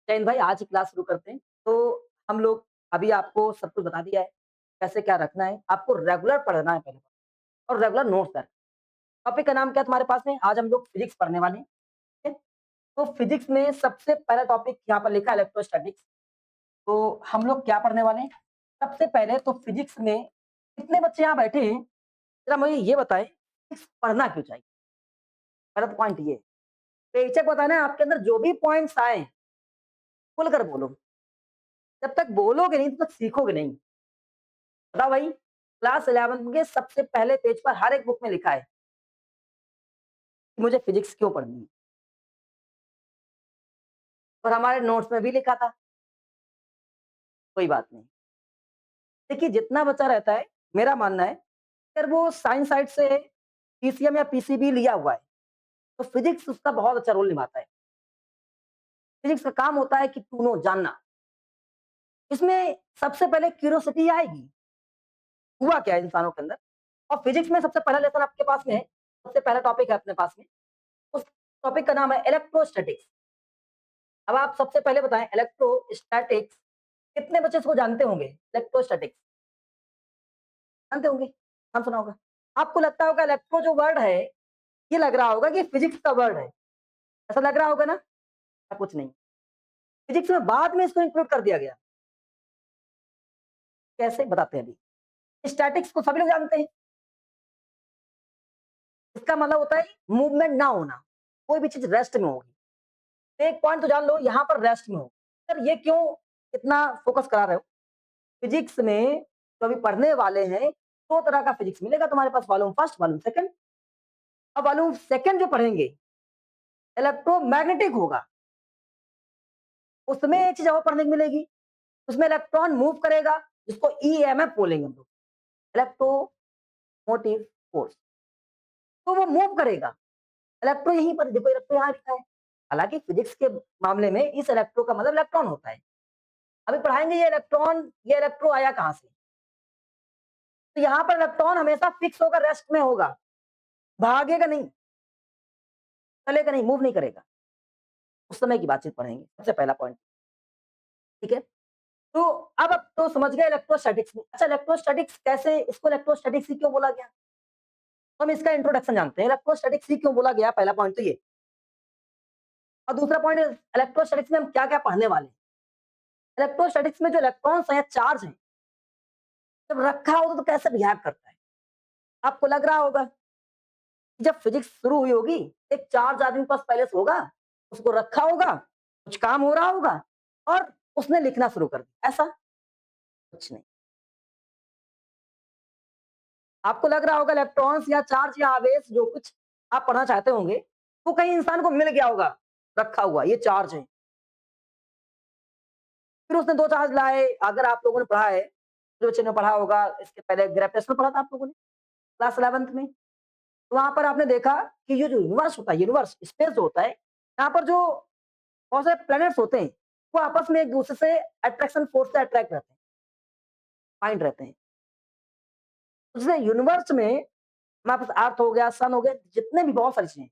जैन भाई आज की क्लास शुरू करते हैं। तो हम लोग अभी आपको सब कुछ बता दिया है, कैसे क्या रखना है, आपको रेगुलर पढ़ना है पहले और रेगुलर नोट्स करना है। टॉपिक का नाम क्या है तुम्हारे पास में? आज हम लोग फिजिक्स पढ़ने वाले हैं, ठीक है? तो फिजिक्स में सबसे पहला टॉपिक यहाँ पर लिखा है इलेक्ट्रोस्टैटिक्स। तो हम लोग क्या पढ़ने वाले हैं? सबसे पहले तो फिजिक्स में कितने बच्चे यहाँ बैठे हैं, ज़रा मुझे ये बताएँ, फिजिक्स पढ़ना क्यों चाहिए? पहला तो पॉइंट ये है। बेशक बताना है आपके अंदर जो भी पॉइंट्स आएँ, खुलकर बोलो। जब तक बोलोगे नहीं, तब तक सीखोगे नहीं। बताओ भाई, क्लास 11 के सबसे पहले पेज पर हर एक बुक में लिखा है कि मुझे फिजिक्स क्यों पढ़नी है और हमारे नोट्स में भी लिखा था। कोई बात नहीं। देखिए जितना बच्चा रहता है, मेरा मानना है, अगर वो साइंस साइड से पीसीएम या पीसीबी लिया हुआ है, तो फिजिक्स उसका बहुत अच्छा रोल निभाता है। फिजिक्स का काम होता है कि टू नो जानना। इसमें सबसे पहले क्यूरियोसिटी आएगी, हुआ क्या है इंसानों के अंदर। और फिजिक्स में सबसे पहला लेसन आपके पास में है, सबसे पहला टॉपिक है अपने पास में, उस टॉपिक का नाम है इलेक्ट्रोस्टैटिक्स। अब आप सबसे पहले बताएं इलेक्ट्रोस्टैटिक्स कितने बच्चे इसको जानते होंगे? इलेक्ट्रोस्टैटिक्स जानते होंगे, नाम सुना होगा। आपको लगता होगा इलेक्ट्रो जो वर्ड है, ये लग रहा होगा कि फिजिक्स का वर्ड है, ऐसा लग रहा होगा ना? ऐसा कुछ नहीं। फिजिक्स में बाद में इसको इंक्लूड कर दिया गया। कैसे बताते हैं अभी। स्टैटिक्स को सभी लोग जानते हैं। इसका मतलब होता है मूवमेंट ना होना, कोई भी चीज रेस्ट में होगी। तो एक पॉइंट तो जान लो, यहाँ पर रेस्ट में हो। सर ये क्यों इतना फोकस करा रहे हो? फिजिक्स में जो अभी पढ़ने वाले हैं, दो तरह का फिजिक्स मिलेगा तुम्हारे पास, वॉल्यूम फर्स्ट वॉल्यूम सेकंड। अब वॉल्यूम सेकंड जो पढ़ेंगे, इलेक्ट्रोमैग्नेटिक होगा। उसमें एक चीज और पढ़ने को मिलेगी, उसमें इलेक्ट्रॉन मूव करेगा, जिसको ईएमएफ बोलेंगे हम लोग, इलेक्ट्रोमोटिव फोर्स। तो वो मूव करेगा। इलेक्ट्रो यहीं पर देखो, इलेक्ट्रो यहाँ लिखा है। हालांकि फिजिक्स के मामले में इस इलेक्ट्रो का मतलब इलेक्ट्रॉन होता है। अभी पढ़ाएंगे ये इलेक्ट्रॉन, ये इलेक्ट्रो आया कहां से। तो यहाँ पर इलेक्ट्रॉन हमेशा फिक्स होकर रेस्ट में होगा, भागेगा नहीं, चलेगा नहीं, मूव नहीं करेगा। उस समय की बातचीत पढ़ेंगे, सबसे पहला पॉइंट। ठीक है, तो अब तो समझ गए इलेक्ट्रोस्टैटिक्स में। अच्छा, इलेक्ट्रोस्टैटिक्स कैसे, इसको इलेक्ट्रोस्टैटिक्स ही क्यों बोला गया, तो हम इसका इंट्रोडक्शन जानते हैं। इलेक्ट्रोस्टैटिक्स ही क्यों बोला गया, पहला पॉइंट तो ये। और दूसरा पॉइंट, इलेक्ट्रोस्टैटिक्स में हम क्या क्या पढ़ने वाले हैं। इलेक्ट्रोस्टैटिक्स में जो इलेक्ट्रॉन्स हैं, चार्ज हैं, जब रखा होता तो कैसे बिहेव करता है। आपको लग रहा होगा कि जब फिजिक्स शुरू हुई होगी, एक चार्ज आदमी के पास पहले से होगा, उसको रखा होगा, कुछ काम हो रहा होगा और उसने लिखना शुरू कर दिया। ऐसा कुछ नहीं। आपको लग रहा होगा इलेक्ट्रॉन्स या चार्ज या आवेश जो कुछ आप पढ़ना चाहते होंगे, वो कहीं इंसान को मिल गया होगा, रखा हुआ, ये चार्ज है। फिर उसने दो चार्ज लाए। अगर आप लोगों ने पढ़ा है, जो बच्चे ने पढ़ा होगा, इसके पहले ग्रेविटेशनल पढ़ा था आप लोगों ने क्लास 11th में, तो वहां पर आपने देखा कि ये जो यूनिवर्स होता है, यूनिवर्स स्पेस जो होता है, यहाँ पर जो बहुत सारे प्लैनेट्स होते हैं, वो आपस में एक दूसरे से अट्रैक्शन फोर्स से अट्रैक्ट रहते हैं, फाइंड रहते हैं। उसने यूनिवर्स में हमारे पास अर्थ हो गया, सन हो गया, जितने भी बहुत सारी चीजें,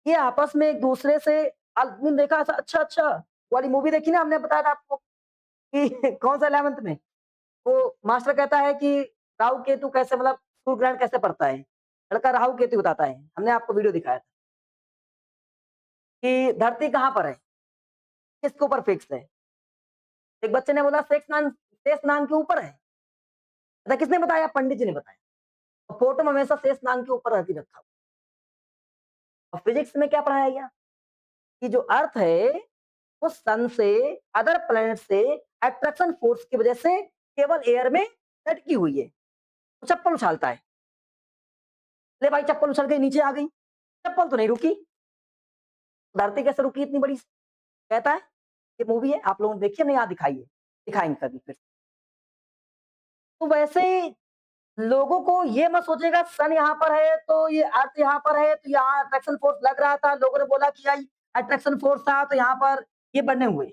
ये आपस में एक दूसरे से आपने देखा ऐसा। अच्छा अच्छा, वाली मूवी देखी ना, हमने बताया था आपको कि कौन सा 11th में, वो मास्टर कहता है कि राहु केतु कैसे, मतलब सूर्य ग्रहण कैसे पड़ता है, लड़का राहु केतु बताता है। हमने आपको वीडियो दिखाया था कि धरती कहाँ पर है, किसके ऊपर फिक्स है। एक बच्चे ने बोला शेष नाग के ऊपर है। पता किसने बताया? पंडित जी ने बताया। और फोटो में हमेशा शेष नाग के ऊपर रख रखा। और फिजिक्स में क्या पढ़ाया गया कि जो अर्थ है, वो सन से, अदर प्लैनेट से अट्रैक्शन फोर्स की वजह से केवल एयर में लटकी हुई है। तो चप्पल उछालता है, ले भाई चप्पल उछल गई, नीचे आ गई, चप्पल तो नहीं रुकी, धरती कैसे रुकी इतनी बड़ी? कहता है, ये मूवी है, आप लोगों ने देखी, हमने यहाँ दिखाई है, दिखाएंगे कभी फिर। तो वैसे ही लोगों को ये मत सोचेगा सन यहाँ पर है तो ये अर्थ यहाँ पर है तो यहाँ अट्रैक्शन फोर्स लग रहा था, लोगों ने बोला कि यार अट्रैक्शन फोर्स था तो यहाँ पर ये बने हुए।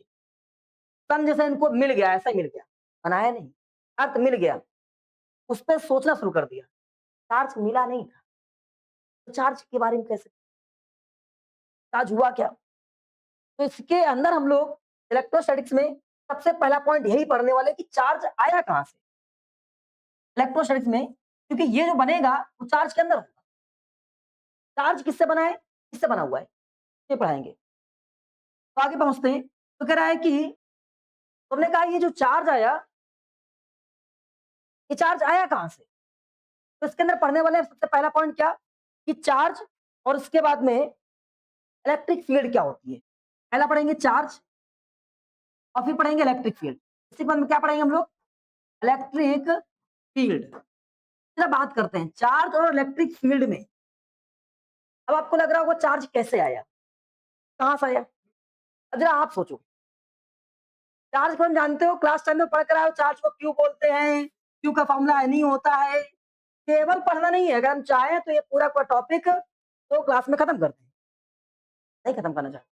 सन जैसे इनको मिल गया, ऐसा ही मिल गया, बनाया नहीं। अर्थ मिल गया, उस पर सोचना शुरू कर दिया। चार्ज मिला नहीं था, तो चार्ज के बारे में कैसे, चार्ज हुआ क्या? तो इसके अंदर हम लोग इलेक्ट्रोस्टैटिक्स में सबसे पहला पॉइंट यही पढ़ने वाले कि चार्ज आया कहाँ से? इलेक्ट्रोस्टैटिक्स में क्योंकि ये जो बनेगा वो चार्ज के अंदर होगा। चार्ज किससे बना है? किससे बना हुआ है? ये पढ़ाएँगे। तो आगे पहुँचते हैं, तो कह रहा है कि तुमने कहा ये जो चार्ज आया, ये चार्ज आया कहाँ से? तो इसके अंदर पढ़ने वाले सबसे पहला पॉइंट क्या? कि चार्ज और उसके बाद में इलेक्ट्रिक फील्ड क्या होती है? पहला पढ़ेंगे चार्ज और फिर पढ़ेंगे इलेक्ट्रिक फील्ड। इसके बाद में क्या पढ़ेंगे हम लोग? Electric field. जरा बात करते हैं चार्ज और इलेक्ट्रिक फील्ड में। अब आपको लग रहा होगा चार्ज कैसे आया? कहाँ से आया? अब जरा आप सोचो। चार्ज को हम जानते हो क्लास 10 में पढ़ कर आए हो चार्ज को क्यू बोलते हैं, क्यू का फॉर्मूला एन ही होता है। केवल पढ़ना नहीं है, अगर हम चाहें तो ये पूरा का टॉपिक 2 क्लास में खत्म कर दें। नहीं खत्म करना चाहते,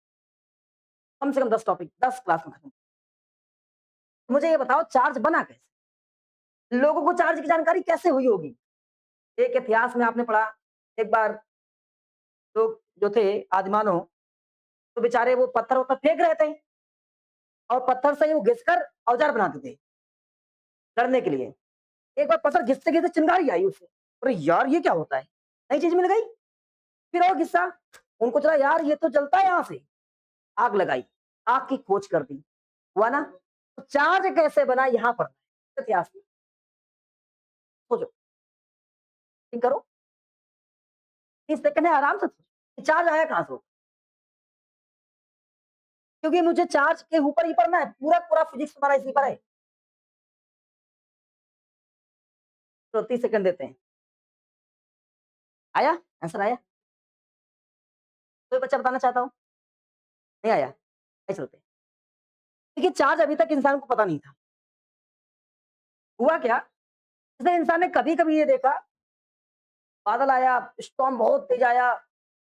कम से कम 10 टॉपिक 10 क्लास में खत्म। मुझे ये बताओ चार्ज बना कैसे? लोगों को चार्ज की जानकारी कैसे हुई होगी? एक इतिहास में आपने पढ़ा, एक बार लोग जो थे आदिमानव, तो बेचारे वो पत्थर-वत्थर फेंक रहे थे और पत्थर से वो घिसकर औजार बनाते थे, लड़ने के लिए। एक बार पत्थर घिसते-घिसते चिंगारी आई उसे। अरे यार! ये क्या होता है? नई चीज़ मिल गई। फिर और किस्सा, उनको चला यार ये तो जलता है यहाँ से, आग लगाई, आग की खोज कर दी, हुआ ना? तो चार्ज कैसे बना यहाँ पर इतिहास में, सोचो, थिंक करो, 30 सेकंड है आराम से सोचो, चार्ज आया कहाँ से? क्योंकि मुझे चार्ज के ऊपर ही पढ़ना है, पूरा-पूरा फिजिक्स हमारा इसी पर है। तो 30 सेकंड देते हैं। आया? आंसर आया? कोई बच्चा बताना चाहता हो? नहीं आया? आइए चलते हैं। देखिए चार्ज अभी तक इंसान को पता नहीं था। हुआ क्या? जैसे इंसान ने कभी-कभी ये देखा, बादल आया, स्टॉर्म बहुत तेज आया,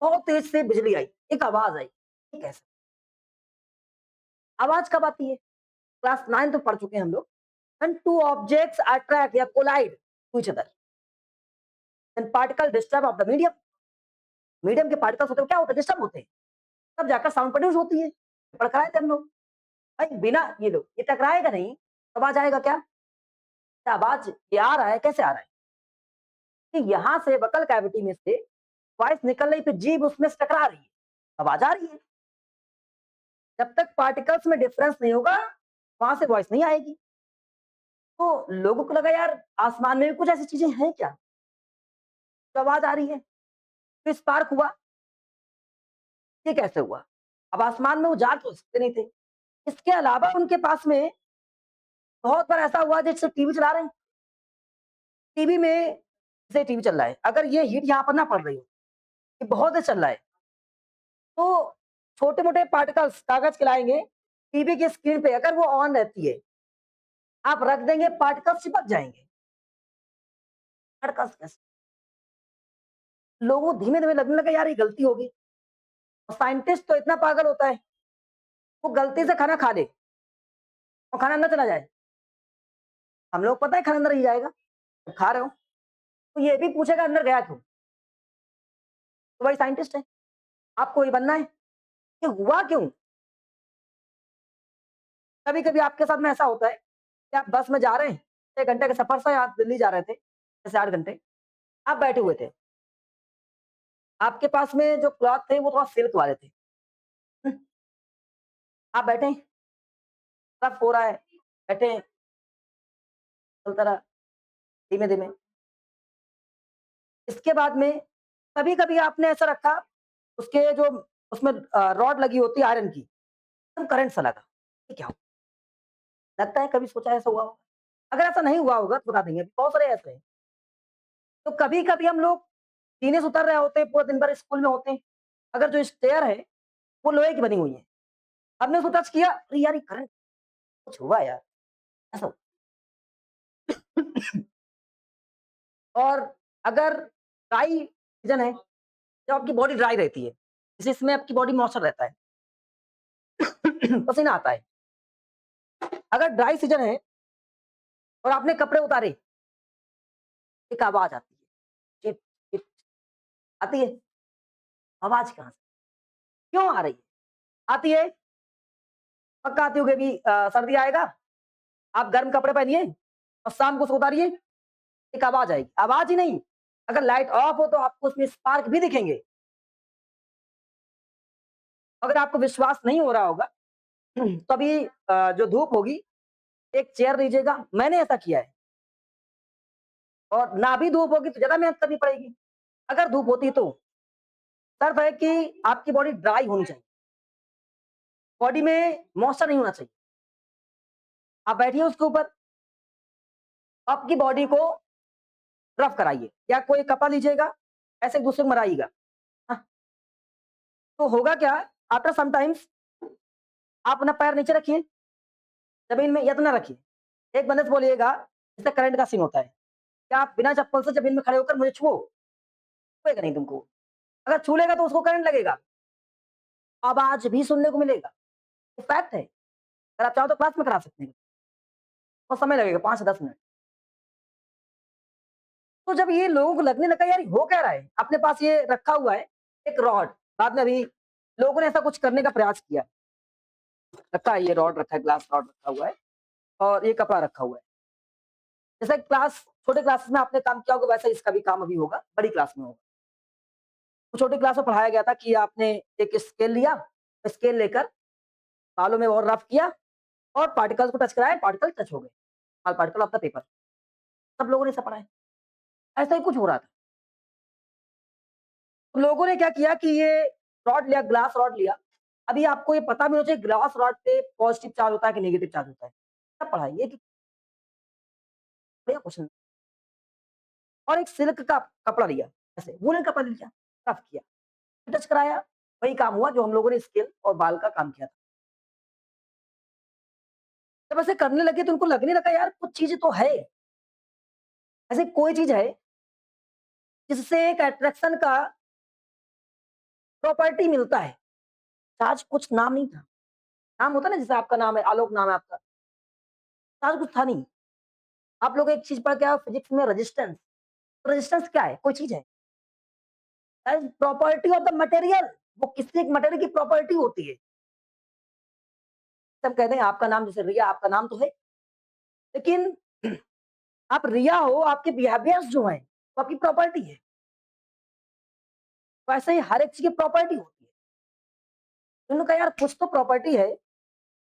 बहुत तेज से बिजली आई, एक आवाज़ आई, ये कैसे? आवाज़ कब आती है? क्लास 9 तो पढ़ चुके हैं हम लोग। When two objects attract या collide to each other, then particle disturb of the medium. Medium के पार्टिकल्स होते हैं, क्या होते हैं? डिस्टर्ब होते हैं, तब जाकर साउंड प्रोड्यूस होती है। पढ़ कर आए थे हम लोग। भाई बिना ये लो, ये टकराएगा नहीं, तो आवाज़ आएगा क्या? आवाज़ ये आ रहा है, कैसे आ रहा है? कि यहाँ से बकल कैविटी में से वॉइस निकल रही, फिर जीभ उसमें से टकरा रही है, आवाज़ आ रही है। जब तक पार्टिकल्स में डिफरेंस नहीं होगा, वहाँ से वॉइस नहीं आएगी। तो लोगों को लगा यार आसमान में भी कुछ ऐसी चीज़ें हैं क्या? तो आवाज़ आ रही है, फिर स्पार्क हुआ, ये कैसे हुआ? अब आसमान में वो जा तो सकते नहीं थे। इसके अलावा उनके पास में बहुत बार ऐसा हुआ जैसे टीवी चला रहे हैं, टीवी में जैसे टीवी चल रहा है, अगर ये हीट यहाँ पर ना पड़ रही हो, ये बहुत देर चल रहा है, तो छोटे-मोटे पार्टिकल्स कागज़ कहलाएँगे, टीवी की स्क्रीन पे अगर वो ऑन रहती है, आप रख देंगे पार्टिकल्स चिपक जाएँगे। पार्टिकल्स कैसे? लोगों को धीमे-धीमे लगने लगा यार ये गलती होगी और साइंटिस्ट तो इतना पागल होता है, वो गलती से खाना खा ले और खाना अंदर चला जाए। हम लोग पता है खाना अंदर ही जाएगा, तो खा रहे हो, तो ये भी पूछेगा अंदर गया क्यों? तो भाई साइंटिस्ट है, आपको ये बनना है, ये हुआ क्यों? कभी-कभी आपके साथ में ऐसा होता है कि आप बस में जा रहे हैं, 1 घंटे के सफर से आप दिल्ली जा रहे थे, जैसे 8 घंटे, आप बैठे हुए थे। आपके पास में जो क्लॉथ थे वो थोड़ा सिल्क वाले थे। हुँ, आप बैठे हैं, रफ़ हो रहा है, बैठे हैं, चलता रहा धीमे-धीमे। इसके बाद में कभी-कभी आपने ऐसा रखा, उसके जो उसमें रॉड लगी होती है आयरन की, एकदम करंट सा लगा, ये क्या हुआ? लगता है कभी सोचा ऐसा हुआ होगा? अगर ऐसा नहीं हुआ होगा तो बता देंगे, बहुत सारे ऐसे हैं। तो कभी-कभी हम लोग जीने से उतर रहे होते हैं, पूरा दिन भर स्कूल में होते हैं, अगर जो स्टेयर है, वो लोहे की बनी हुई है। हमने उसको टच किया, अरे यार ये करंट कुछ हुआ यार, ऐसा हुआ। और अगर ड्राई सीज़न है, जब आपकी बॉडी ड्राई रहती है, जैसे इसमें आपकी बॉडी मॉइस्चर रहता है, पसीना आता है। अगर ड्राई सीज़न है और आपने कपड़े उतारे, एक आवाज़ आती है, चिप, चिप आती है, आवाज़ कहाँ से? क्यों आ रही है? आती है, पक्का आती होगी अभी सर्दी आएगा, आप गर्म कपड़े पहनिए और शाम को उसको उतारिए, एक आवाज़ आएगी। आवाज़ ही नहीं, अगर लाइट ऑफ हो तो आपको उसमें स्पार्क भी दिखेंगे। अगर आपको विश्वास नहीं हो रहा होगा तो अभी जो धूप होगी, एक चेयर लीजिएगा, मैंने ऐसा किया है और ना भी धूप होगी तो ज़्यादा मेहनत करनी पड़ेगी। अगर धूप होती तो शर्त है कि आपकी बॉडी ड्राई होनी चाहिए, बॉडी में मॉइस्चर नहीं होना चाहिए। आप बैठिए उसके ऊपर, आपकी बॉडी को रफ कराइए या कोई कपड़ा लीजिएगा, ऐसे एक-दूसरे को मराइएगा। हाँ, तो होगा क्या आफ्टर सम टाइम्स आप अपना पैर नीचे रखिए, ज़मीन में या तो ना रखिए। एक बंदे से बोलिएगा जैसे करंट का सीन होता है, क्या आप बिना चप्पल से ज़मीन में खड़े होकर मुझे छुओ? छुएगा नहीं तुमको। अगर छू लेगा तो उसको करंट लगेगा, आवाज़ भी सुनने को मिलेगा। ये फैक्ट है। अगर आप चाहो तो क्लास में करा सकते हैं। बहुत समय लगेगा 5 से 10 मिनट। तो जब ये लोगों को लगने लगा यार हो क्या रहा है? अपने पास ये रखा हुआ है एक रॉड, बाद में अभी लोगों ने ऐसा कुछ करने का प्रयास किया। रखा है ये रॉड रखा है, ग्लास रॉड रखा हुआ है और ये कपड़ा रखा हुआ है। जैसे क्लास छोटे क्लासेस में आपने काम किया होगा वैसे इसका भी काम अभी होगा, बड़ी क्लास में होगा। तो छोटी क्लास में पढ़ाया गया था कि आपने एक स्केल लिया, स्केल लेकर बालों में और रफ किया और पार्टिकल्स को टच कराया, पार्टिकल टच हो गए। Particle of the paper. सब लोगों ने ऐसा पढ़ा है। ऐसा ही कुछ हो रहा था। तो लोगों ने क्या किया कि ये रॉड लिया, ग्लास रॉड लिया। अभी आपको ये पता भी होना चाहिए ग्लास रॉड पे पॉजिटिव चार्ज होता है कि नेगेटिव चार्ज होता है। सब पढ़ा है ये कि बढ़िया क्वेश्चन। और एक सिल्क का कपड़ा लिया, ऐसे वूलन कपड़ा लिया, रफ किया, टच कराया, वही काम हुआ जो हम लोगों ने स्केल और बाल का काम किया था। जब ऐसे करने लगे तो उनको लगने लगा यार कुछ चीज़ तो है। ऐसी कोई चीज़ है जिससे एक अट्रैक्शन का प्रॉपर्टी मिलता है। चार्ज कुछ नाम नहीं था। नाम होता है ना जैसे आपका नाम है, आलोक नाम है आपका, चार्ज कुछ था नहीं। आप लोग एक चीज़ पढ़ के आओ फिज़िक्स में रेजिस्टेंस। रेजिस्टेंस क्या है? कोई चीज़ है। That is property of the material. वो किसी एक मटेरियल की प्रॉपर्टी होती है। सब कहते हैं आपका नाम जैसे रिया आपका नाम तो है, लेकिन आप रिया हो, आपके बिहेवियर्स जो हैं, वो आपकी प्रॉपर्टी है। वैसे ही हर एक चीज़ की प्रॉपर्टी होती है। तो उन्होंने कहा यार कुछ तो प्रॉपर्टी है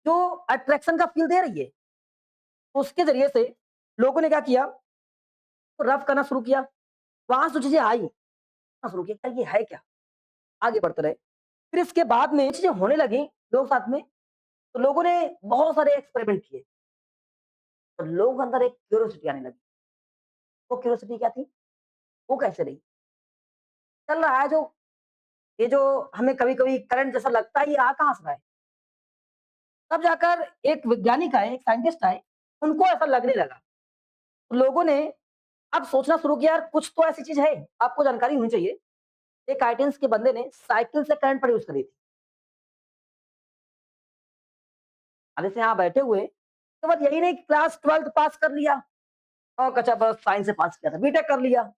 जो अट्रैक्शन का फ़ील दे रही है। तो उसके ज़रिए से लोगों ने क्या किया, तो रफ करना शुरू किया। वहाँ से जो चीज़ें आई, शुरू किया, यार ये है क्या? आगे बढ़ते रहे। फिर इसके बाद में चीज़ें होने लगी लोग साथ में, तो लोगों ने बहुत सारे एक्सपेरिमेंट किए। तो लोगों के अंदर एक क्यूरियोसिटी आने लगी। वो क्यूरियोसिटी क्या थी? वो कैसे रही? चल रहा है जो ये जो हमें कभी-कभी करंट जैसा लगता है, ये आ कहाँ से रहा है? तब जाकर एक वैज्ञानिक आए, एक साइंटिस्ट आए, उनको ऐसा लगने लगा। तो लोगों ने अब सोचना शुरू किया यार कुछ तो ऐसी चीज़ है, आपको जानकारी होनी चाहिए। एक आइटिन्स के बंदे ने साइकिल से करंट प्रोड्यूस करी थी। अब जैसे यहाँ बैठे हुए, तो बस यही नहीं कि क्लास 12th पास कर लिया और कचा बस साइंस से पास किया था, बीटेक कर लिया,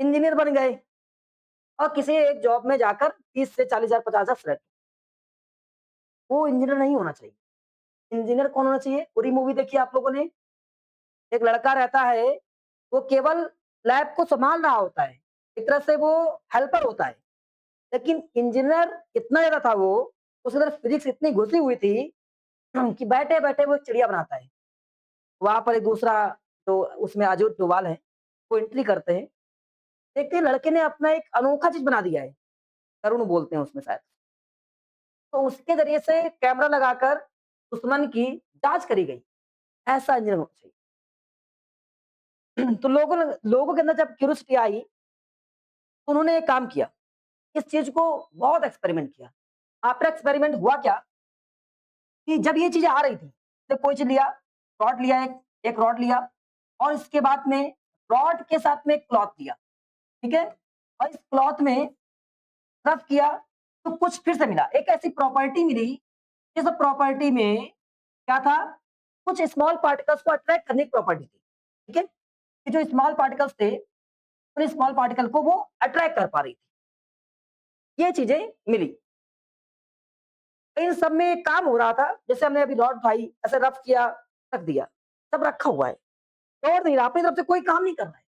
इंजीनियर बन गए और किसी एक जॉब में जाकर 30 से 40,000 50,000 सेलेक्ट। वो इंजीनियर नहीं होना चाहिए। इंजीनियर कौन होना चाहिए? पूरी मूवी देखी आप लोगों ने? एक लड़का रहता है, वो केवल लैब को सँभाल रहा होता है। एक तरह से वो हेल्पर होता है। लेकिन इंजीनियर इतना ज़्यादा था वो, उसके अंदर फिज़िक्स इतनी घुसी हुई थी कि बैठे-बैठे वो एक चिड़िया बनाता है। वहाँ पर एक दूसरा जो उसमें अजूत डोभाल है, वो एंट्री करते हैं। देखते हैं लड़के ने अपना एक अनोखा चीज़ बना दिया है, तरुण बोलते हैं उसमें शायद। तो उसके ज़रिए से कैमरा लगाकर दुश्मन की जाँच करी गई। ऐसा इंजीनियर होना चाहिए। तो लोगों के अंदर जब क्यूरियोसिटी आई, तो उन्होंने एक काम किया, इस चीज़ को बहुत एक्सपेरिमेंट किया। आफ्टर एक्सपेरिमेंट हुआ क्या कि जब ये चीज़ें आ रही थी, तो कोई चीज़ लिया, रॉड लिया एक रॉड लिया और इसके बाद में रॉड के साथ में एक क्लॉथ लिया, ठीक है? और इस क्लॉथ में रफ किया, तो कुछ फिर से मिला, एक ऐसी प्रॉपर्टी मिली, जिस प्रॉपर्टी में क्या था, कुछ स्मॉल पार्टिकल्स को अट्रैक्ट करने की प्रॉपर्टी थी, ठीक है? ये जो स्मॉल पार्टिकल्स थे, उन स्मॉल पार्टिकल को वो अट्रैक्ट कर पा रही थी। ये चीज़ें मिली। इन सब में काम हो रहा था, जैसे हमने अभी रॉड उठाई, ऐसे रफ किया, रख दिया, सब रखा हुआ है, दौड़ नहीं रहा, अपनी तरफ से कोई काम नहीं कर रहा है।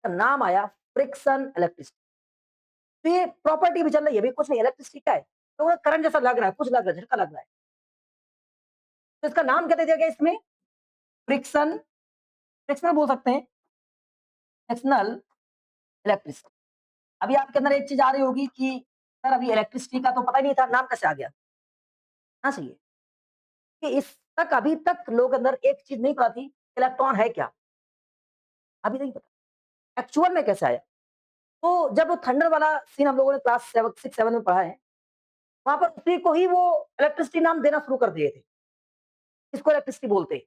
तो नाम आया फ्रिक्शन इलेक्ट्रिसिटी। तो ये प्रॉपर्टी भी चल रही है, अभी कुछ नहीं, इलेक्ट्रिसिटी क्या है? तो करंट जैसा लग रहा है, कुछ लग रहा है, झटका लग रहा है। तो इसका नाम क्या दे दिया गया इसमें? फ्रिक्शन, फ्रिक्शनल बोल सकते हैं, फ्रिक्शनल इलेक्ट्रिसिटी। अभी आपके अंदर एक चीज आ रही होगी कि सर अभी इलेक्ट्रिसिटी का तो पता ही नहीं था, नाम कैसे आ गया? हाँ चाहिए कि इस तक अभी तक लोग अंदर एक चीज नहीं पता थी, इलेक्ट्रॉन है क्या? अभी नहीं पता एक्चुअल में कैसे आया। तो जब वो थंडर वाला सीन हम लोगों ने क्लास 6-7 में पढ़ा है, वहां पर उसी को ही वो इलेक्ट्रिसिटी नाम देना शुरू कर दिए थे। इसको इलेक्ट्रिसिटी बोलते हैं।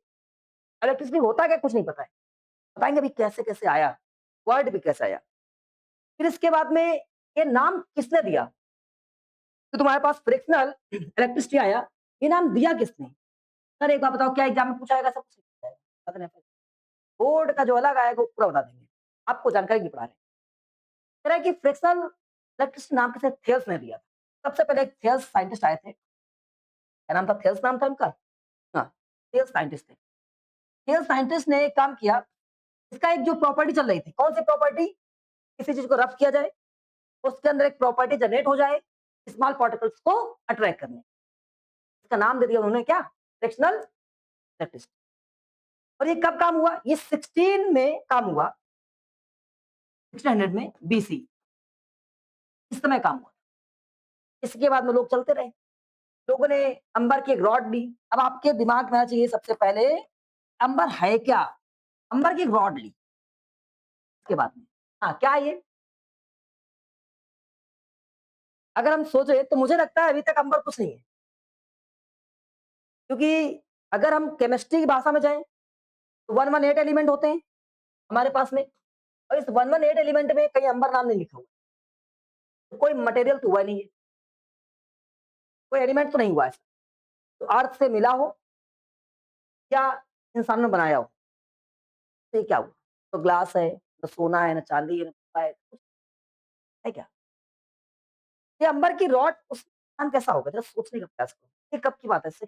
इलेक्ट्रिसिटी होता क्या, कुछ नहीं पता है। बताएंगे अभी कैसे कैसे आया, वर्ड भी कैसे आया। फिर इसके बाद में ये नाम किसने दिया? तो तुम्हारे पास फ्रिक्शनल इलेक्ट्रिसिटी आया, ये नाम दिया किसने? सर एक बात बताओ, क्या एग्जाम में पूछा जाएगा? सब कुछ नहीं पूछा जाएगा। बोर्ड का जो अलग आएगा वो पूरा बता देंगे, आपको जानकारी नहीं पड़ा रहे। कह रहा है कि फ्रिक्शनल इलेक्ट्रिसिटी नाम किसे थेल्स ने दिया था। सबसे पहले एक थेल्स साइंटिस्ट आए थे, क्या नाम था? थेल्स नाम था उनका। हाँ, थेल्स साइंटिस्ट थे। थेल्स साइंटिस्ट ने एक काम किया, इसका एक जो प्रॉपर्टी चल रही थी, कौन सी प्रॉपर्टी? किसी चीज को रफ किया जाए, उसके अंदर एक प्रॉपर्टी जनरेट हो जाए, स्मॉल पार्टिकल्स को अट्रैक्ट करने। इसका नाम दे दिया उन्होंने, क्या? Frictional electricity. और ये कब काम हुआ? ये 16 में काम हुआ, 1600 में बीसी, इस समय काम हुआ। इसके बाद में लोग चलते रहे, लोगों ने अंबर की एक रॉड ली। अब आपके दिमाग में आना चाहिए सबसे पहले, अंबर है क्या? अंबर की एक रॉड ली, इसके बाद में हाँ क्या है ये? अगर हम सोचे तो मुझे लगता है अभी तक अंबर कुछ नहीं है, क्योंकि अगर हम केमिस्ट्री की भाषा में जाएं तो 118 एलिमेंट होते हैं हमारे पास में, और इस 118 एलिमेंट में कहीं अंबर नाम नहीं लिखा हुआ। तो कोई मटेरियल तो हुआ नहीं है, कोई एलिमेंट तो नहीं हुआ ऐसा तो अर्थ से मिला हो या इंसान ने बनाया हो। तो ये क्या हुआ? तो ग्लास है, न सोना है, न चांदी है, न रूपा है, कुछ है क्या? ये अंबर की रॉड उस इंसान कैसा होगा? जरा सोचने का प्रयास करो, ये कब की बात है? इससे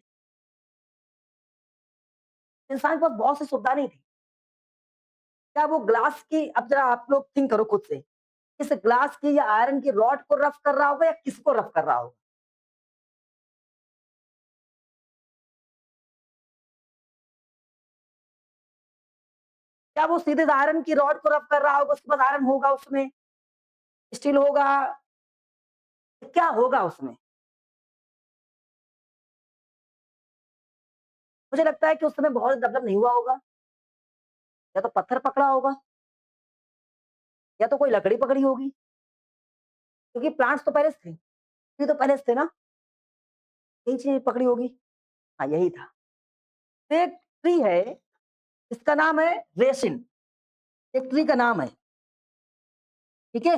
इंसान के पास बहुत सी सुविधा नहीं थी। क्या वो ग्लास की, अब जरा आप लोग थिंक करो खुद से, इस ग्लास की या आयरन की रॉड को रफ कर रहा होगा या किसको रफ कर रहा होगा? क्या वो सीधे आयरन की रॉड को रफ कर रहा होगा? उसके पास आयरन होगा, उसमें स्टील होगा, क्या होगा उसमें? मुझे लगता है कि उस समय बहुत डेवलप नहीं हुआ होगा। या तो पत्थर पकड़ा होगा, या तो कोई लकड़ी पकड़ी होगी, क्योंकि प्लांट्स तो पहले से थे, ये तो पहले से थे ना, यही चीज पकड़ी होगी। हाँ यही था। तो एक ट्री है, इसका नाम है रेसिन, एक ट्री का नाम है, ठीक है?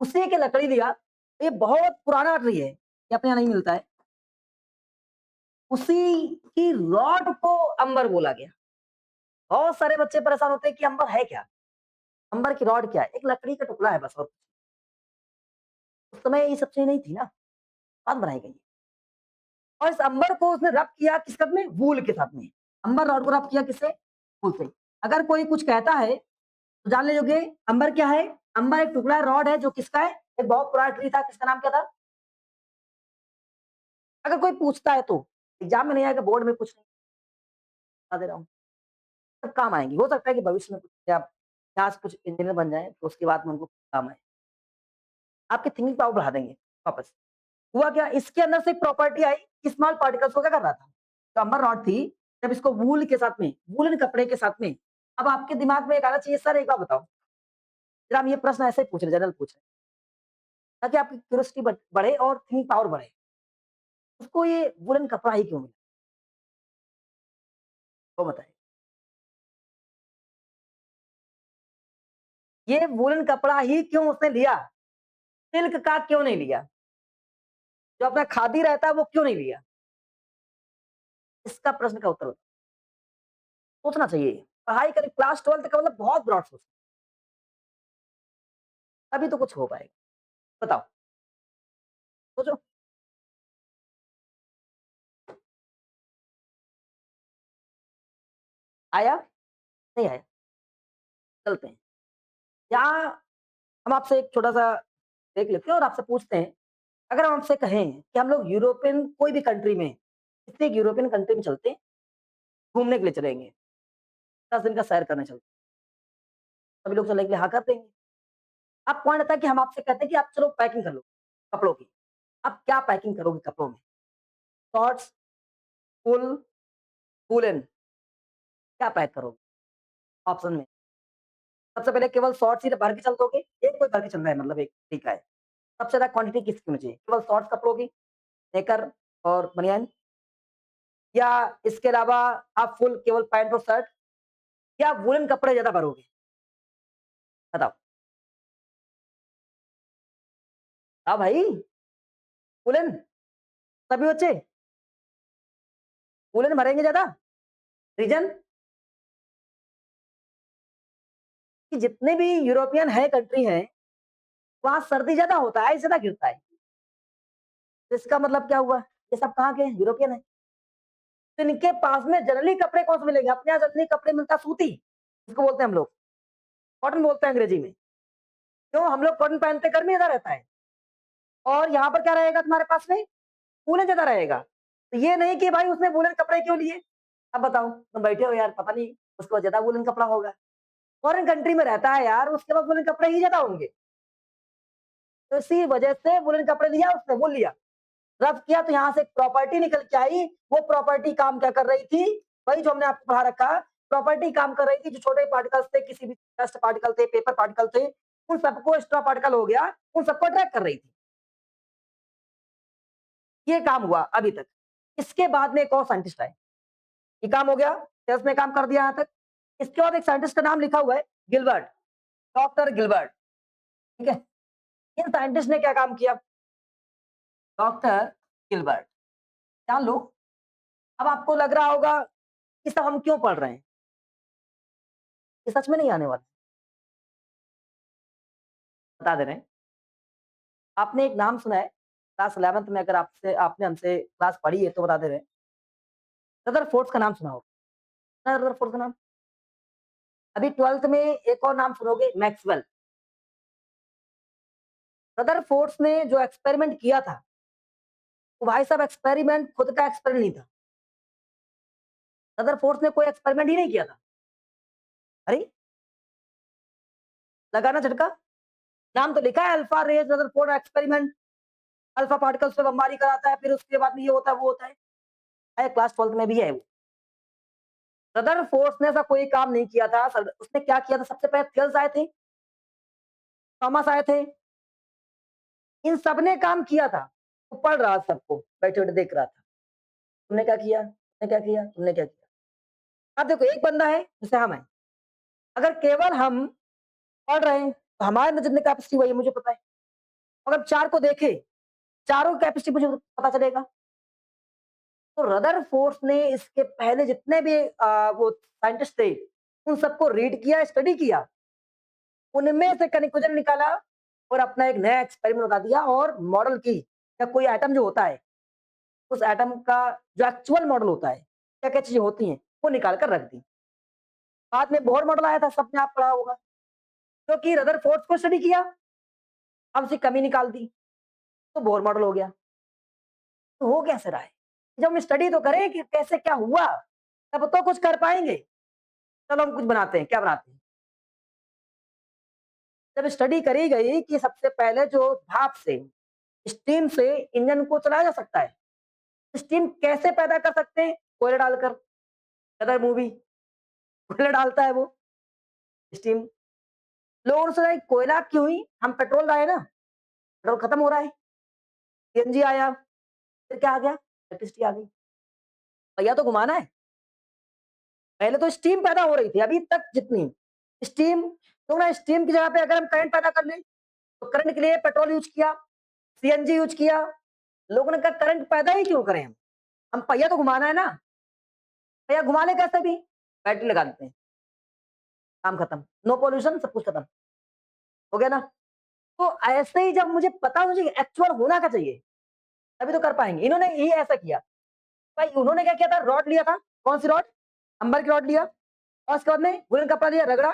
उसी की लकड़ी लिया, ये बहुत पुराना ट्री है, ये अपने यहाँ नहीं मिलता है। उसी की रॉड को अंबर बोला गया। बहुत सारे बच्चे परेशान होते हैं कि अंबर है क्या? अंबर की रॉड क्या है? एक लकड़ी का टुकड़ा है बस, और उस समय ये सब चीजें नहीं थी ना, बाद बनाई गई। और इस अंबर को उसने रब किया किस साथ में? वूल के साथ में। अंबर रॉड को रब किया किससे? वूल से। अगर कोई कुछ कहता है तो जान लीजिए अंबर क्या है? अंबर एक टुकड़ा रॉड है जो किसका है? एक बहुत पुराना ट्री था, किसका नाम क्या था? अगर कोई पूछता है तो, एग्जाम में नहीं आएगा, बोर्ड में कुछ नहीं, बता दे रहा हूँ, सब काम आएंगी। हो सकता है कि भविष्य में कुछ आप यहाँ से कुछ इंजीनियर बन जाए तो उसके बाद में उनको काम आए, आपकी थिंकिंग पावर बढ़ा देंगे वापस। हुआ क्या? इसके अंदर से एक प्रॉपर्टी आई, स्मॉल पार्टिकल्स को क्या कर रहा था? जो अंबर रॉड थी, जब इसको वूल के साथ में, वूलन कपड़े के साथ में, अब आपके दिमाग में एक आना चाहिए, सर एक बात बताओ, जरा हम ये प्रश्न ऐसे पूछ रहे, जनरल पूछ रहे, ताकि आपकी क्यूरियोसिटी बढ़े और थिंकिंग पावर बढ़े। उसको ये वूलन कपड़ा ही क्यों मिला? वो बताए। ये वूलन कपड़ा ही क्यों उसने लिया? सिल्क का क्यों नहीं लिया? जो अपना खादी रहता है वो क्यों नहीं लिया? इसका प्रश्न का उत्तर सोचना चाहिए। पढ़ाई करें, क्लास 12 का मतलब बहुत ब्रॉड सोच, तभी तो कुछ हो पाएगा। बताओ, सोचो। आया? नहीं आया। चलते हैं। यहाँ हम आपसे एक छोटा-सा ब्रेक लेते हैं और आपसे पूछते हैं, अगर हम आपसे कहें कि हम लोग यूरोपियन कोई भी कंट्री में, किसी एक यूरोपियन कंट्री में चलते हैं, घूमने के लिए चलेंगे, 10 दिन का सैर करने चलते हैं, सभी लोग चलने के लिए हाँ कर देंगे। अब पॉइंट आता है कि हम आपसे कहते हैं कि आप चलो पैकिंग कर लो, कपड़ों की। आप क्या पैकिंग करोगे कपड़ों में? शॉर्ट्स, फुल, वूलन क्या पैक करोगे ऑप्शन में? सबसे पहले केवल शॉर्ट्स ही भर के चल दोगे? एक कोई भर के चल रहा है मतलब एक तरीका है। सबसे ज़्यादा क्वांटिटी किसकी होनी चाहिए? केवल शॉर्ट्स कपड़ों की, नेकर और बनियान, या इसके अलावा आप फुल केवल पैंट और शर्ट, या वूलन कपड़े ज़्यादा भरोगे? बताओ। हाँ भाई, वूलन सभी बच्चे वूलन भरेंगे ज़्यादा? रीज़न कि जितने भी यूरोपियन है कंट्री हैं, वहाँ सर्दी ज़्यादा होता है, आइस ज़्यादा गिरता है। तो इसका मतलब क्या हुआ? ये सब कहाँ के हैं? यूरोपियन हैं। तो इनके पास में जनरली कपड़े कौन से मिलेंगे? अपने यहाँ जनरली कपड़े मिलता है सूती, जिसको बोलते हैं हम लोग, कॉटन बोलते हैं अंग्रेजी में। क्यों? हम लोग कॉटन पहनते गर्मी ज़्यादा रहता है और यहाँ पर क्या रहेगा तुम्हारे पास में? वूलन ज़्यादा रहेगा। तो ये नहीं कि भाई उसने वूलन कपड़े क्यों लिए? अब बताओ, तुम बैठे हो यार, पता नहीं उसको ज़्यादा वूलन कपड़ा होगा। फॉरेन कंट्री में रहता है यार, उसके पास वूलन कपड़े ही ज़्यादा होंगे। तो इसी वजह से वूलन कपड़े लिया उसने, वो लिया। रफ किया तो यहाँ से एक प्रॉपर्टी निकल के आई, वो प्रॉपर्टी काम क्या कर रही थी? वही जो हमने आपको पढ़ा रखा, प्रॉपर्टी काम कर रही थी, जो छोटे पार्टिकल्स थे, किसी भी डस्ट पार्टिकल थे, पेपर पार्टिकल थे, उन सबको स्ट्रॉ पार्टिकल हो गया, उन सबको अट्रैक्ट कर रही थी। ये काम हुआ अभी तक। इसके बाद में एक और साइंटिस्ट आए, ये काम हो गया, सेल्स ने काम कर दिया यहाँ तक। इसके बाद एक साइंटिस्ट का नाम लिखा हुआ है, गिलबर्ट, डॉक्टर गिलबर्ट, ठीक है? इन साइंटिस्ट ने क्या काम किया? डॉक्टर गिलबर्ट, जान लो। अब आपको लग रहा होगा, ये सब हम क्यों पढ़ रहे हैं? ये सच में नहीं आने वाला। बता दे रहे हैं। आपने एक नाम सुना है, क्लास 11th में अगर आपसे आपने हमसे क्लास पढ़ी है तो बता दे रहे हैं। रदरफोर्ड का नाम सुना होगा, सुना है रदरफोर्ड का नाम? अभी 12th में एक और नाम सुनोगे, मैक्सवेल। रदरफोर्ड ने जो एक्सपेरिमेंट किया था, वो भाई साहब एक्सपेरिमेंट खुद का एक्सपेरिमेंट नहीं था। रदरफोर्ड ने कोई एक्सपेरिमेंट ही नहीं किया था। अरे! लगाना झटका। नाम तो लिखा है alpha rays Rutherford experiment, alpha particles पे बमबारी कराता है, फिर उसके बाद में ये होता है, वो होता है क्लास 12th में भी है वो। रदरफोर्ड ने ऐसा कोई काम नहीं किया था। उसने क्या किया था? सबसे पहले थेल्स आए थे, थॉमस आए थे, इन सब ने काम किया था। वो पढ़ रहा सबको, बैठे-बैठे देख रहा था। तुमने क्या किया? तुमने क्या किया? तुमने क्या किया? अब देखो एक बंदा है, जैसे हम हैं। अगर केवल हम पढ़ रहे हैं, तो हमारे अंदर जितनी कैपेसिटी वही है, मुझे पता है। अगर 4 को देखें, चारों की कैपेसिटी मुझे पता चलेगा। तो रदरफोर्ड ने इसके पहले जितने भी वो साइंटिस्ट थे, उन सबको रीड किया, स्टडी किया। उनमें से कन्क्लूजन निकाला और अपना एक नया एक्सपेरिमेंट बता दिया और मॉडल की, या कोई एटम जो होता है, उस एटम का जो एक्चुअल मॉडल होता है, क्या-क्या चीज़ें होती हैं, वो निकाल कर रख दी। बाद में बोहर मॉडल आया था, सबने आप पढ़ा होगा, क्योंकि रदरफोर्ड को स्टडी किया, अब उसकी कमी निकाल दी, तो बोहर मॉडल हो गया। तो हो कैसे रहा है? जब हम स्टडी तो करें कि कैसे क्या हुआ, तब तो कुछ कर पाएँगे। चलो हम कुछ बनाते हैं, क्या बनाते हैं? जब स्टडी करी गई कि सबसे पहले जो भाप से, स्टीम से इंजन को चलाया जा सकता है। स्टीम कैसे पैदा कर सकते हैं? कोयला डालकर। गदर मूवी, कोयला डालता है वो स्टीम। लोगों ने सोचा ये कोयला क्यों ही? हम पेट्रोल लाए ना, पेट्रोल खत्म हो रहा है, सीएनजी आया, फिर क्या आ गया? इलेक्ट्रिसिटी आ गई। पहिया तो घुमाना है। पहले तो स्टीम पैदा हो रही थी, अभी तक जितनी स्टीम, तो ना स्टीम की जगह पे अगर हम करंट पैदा कर लें, तो करंट के लिए पेट्रोल यूज़ किया, सीएनजी यूज़ किया। लोगों ने कहा करंट पैदा ही क्यों करें हम पहिया तो घुमाना है ना, पहिया घुमा लें कैसे भी? बैटरी लगा देते हैं, काम खत्म, नो पॉल्यूशन, सब कुछ खत्म, हो गया ना? तो ऐसे ही जब मुझे एक्चुअल होना क्या चाहिए, तभी तो कर पाएँगे। इन्होंने ही ऐसा किया। भाई उन्होंने क्या किया था? रॉड लिया था, कौन सी रॉड? अंबर की रॉड लिया, और उसके बाद में वुलन कपड़ा दिया, रगड़ा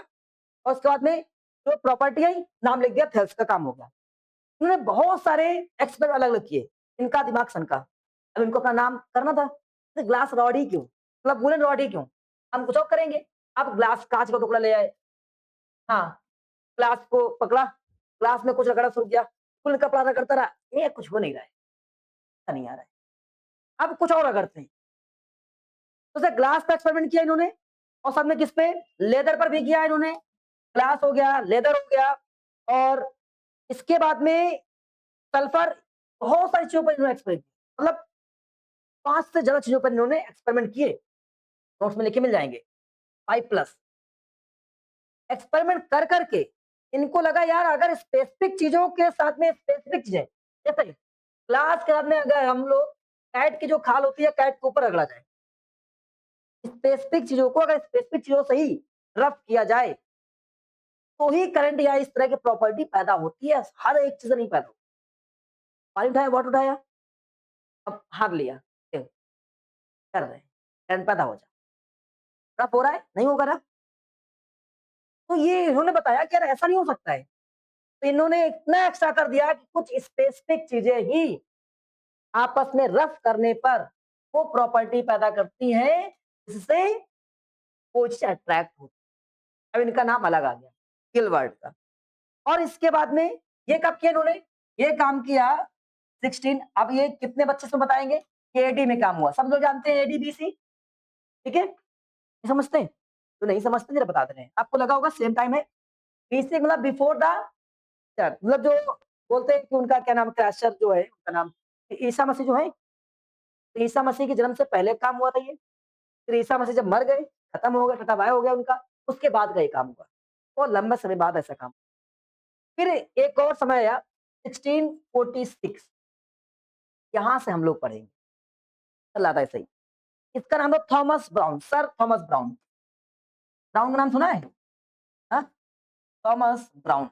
और उसके बाद में जो प्रॉपर्टी आई, नाम लिख दिया, थेल्स का काम हो गया। उन्होंने बहुत सारे एक्सपेरिमेंट अलग-अलग किए, इनका दिमाग सनका। अब इनको अपना नाम करना था, तो ग्लास रॉड ही क्यों? मतलब वुलन रॉड ही क्यों? हम कुछ और करेंगे। अब ग्लास काँच का टुकड़ा ले आए, हाँ, ग्लास को पकड़ा, ग्लास में कुछ रगड़ा शुरू किया, वुलन कपड़ा रगड़ता रहा, ये कुछ हो नहीं रहा है, नहीं आ रहा है। अब कुछ और रगड़ते हैं, तो उसे ग्लास पे एक्सपेरिमेंट किया इन्होंने और साथ में किस पे? लेदर पर भी किया इन्होंने। ग्लास हो गया, लेदर हो गया और इसके बाद में सल्फर, बहुत सारी चीज़ों पर इन्होंने एक्सपेरिमेंट किया। मतलब 5 से ज़्यादा चीज़ों पर इन्होंने एक्सपेरिमेंट किए, नोट्स में लिखे मिल जाएँगे, 5 प्लस। एक्सपेरिमेंट कर के इनको लगा यार अगर स्पेसिफिक चीज़ों के साथ में स्पेसिफिक चीज़ें, जैसे ग्लास के साथ में अगर हम लोग कैट की जो खाल होती है, कैट के ऊपर रगड़ा जाए, स्पेसिफिक चीज़ों को अगर स्पेसिफिक चीज़ों से ही रफ किया जाए, तो ही करंट या इस तरह की प्रॉपर्टी पैदा होती है, हर एक चीज़ से नहीं पैदा होती। पानी उठाया, वाटर उठाया, अब हाँक लिया, ए, कर रहे हैं, करंट पैदा हो जा, रफ हो रहा है, नहीं होगा रफ। तो ये इन्होंने बताया कि यार ऐसा नहीं हो सकता है। तो इन्होंने इतना एक्स्ट्रा कर दिया कि कुछ स्पेसिफिक चीज़ें ही आपस में रफ करने पर वो प्रॉपर्टी पैदा करती हैं, जिससे वो चीज़ अट्रैक्ट होती है। अब इनका नाम अलग आ गया, किलवर्ट का। और इसके बाद में ये कब किया इन्होंने? ये काम किया 16। अब ये कितने बच्चे इसमें बताएँगे? कि एडी में काम हुआ। सब लोग जानते हैं एडी-बीसी, ठीक है? नहीं समझते? जो नहीं समझते ज़रा बता दे रहे हैं। आपको लगा होगा सेम टाइम है। बीसी मतलब बिफोर द चर, मतलब जो बोलते हैं कि उनका क्या नाम क्रैशर जो है उनका नाम ईसा मसीह जो है, तो ईसा मसीह के जन्म से पहले काम हुआ था ये। फिर ईसा मसीह जब मर गए, खत्म हो गए, टाटा बाय हो गया उनका, उसके बाद का ये काम हुआ। बहुत लंबे समय बाद ऐसा काम। फिर एक और समय आया 1646, यहाँ से हम लोग पढ़ेंगे, चल आता है सही। इसका नाम है Thomas brown, sir Thomas brown. Brown का नाम सुना है? हाँ? Thomas brown.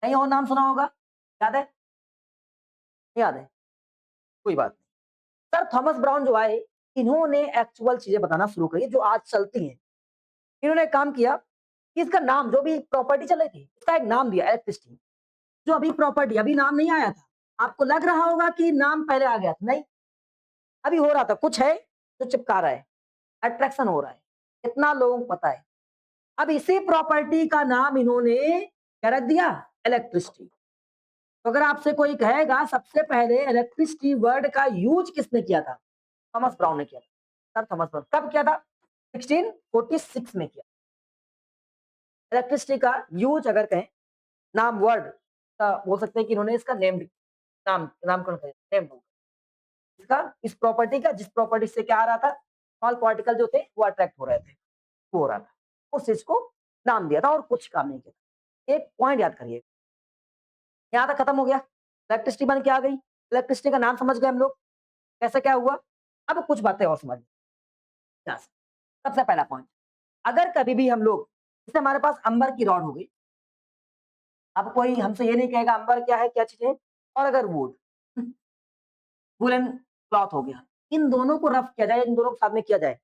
कहीं और नाम सुना होगा? याद है? याद है? कोई बात नहीं। सर थॉमस ब्राउन जो आए, इन्होंने एक्चुअल चीज़ें बताना शुरू करी जो आज चलती हैं। इन्होंने काम किया कि इसका नाम जो भी प्रॉपर्टी चल रही थी, इसका एक नाम दिया इलेक्ट्रिसिटी। जो अभी प्रॉपर्टी अभी नाम नहीं आया था। आपको लग रहा होगा कि नाम पहले आ गया था, नहीं, अभी हो रहा था, कुछ है जो चिपका रहा है, अट्रैक्शन हो रहा है, इतना लोगों को पता है। अब इसी प्रॉपर्टी का नाम इन्होंने क्या रख दिया? इलेक्ट्रिसिटी। तो अगर आपसे कोई कहेगा सबसे पहले इलेक्ट्रिसिटी वर्ड का यूज किसने किया था? थॉमस ब्राउन ने किया था। सर थॉमस ब्राउन कब किया था? 1646 में किया। इलेक्ट्रिसिटी का यूज अगर कहें, नाम वर्ड का बोल सकते हैं कि इन्होंने इसका नामकरण किया, नेम इसका, इस प्रॉपर्टी का, जिस प्रॉपर्टी से क्या आ रहा था, स्मॉल पार्टिकल जो थे वो अट्रैक्ट हो रहे थे, वो हो रहा था, उस चीज को नाम दिया था और कुछ काम नहीं किया। एक पॉइंट याद करिए, यहाँ तक खत्म हो गया, इलेक्ट्रिसिटी बन के आ गई, इलेक्ट्रिसिटी का नाम समझ गए हम लोग, कैसे क्या हुआ। अब कुछ बातें और समझ, सबसे पहला पॉइंट, अगर कभी भी हम लोग, जैसे हमारे पास अंबर की रॉड हो गई, अब कोई हमसे ये नहीं कहेगा अंबर क्या है, क्या चीज है, और अगर वुड, वुलन क्लॉथ हो गया, इन दोनों को रफ किया जाए, इन दोनों को साथ में किया जाए,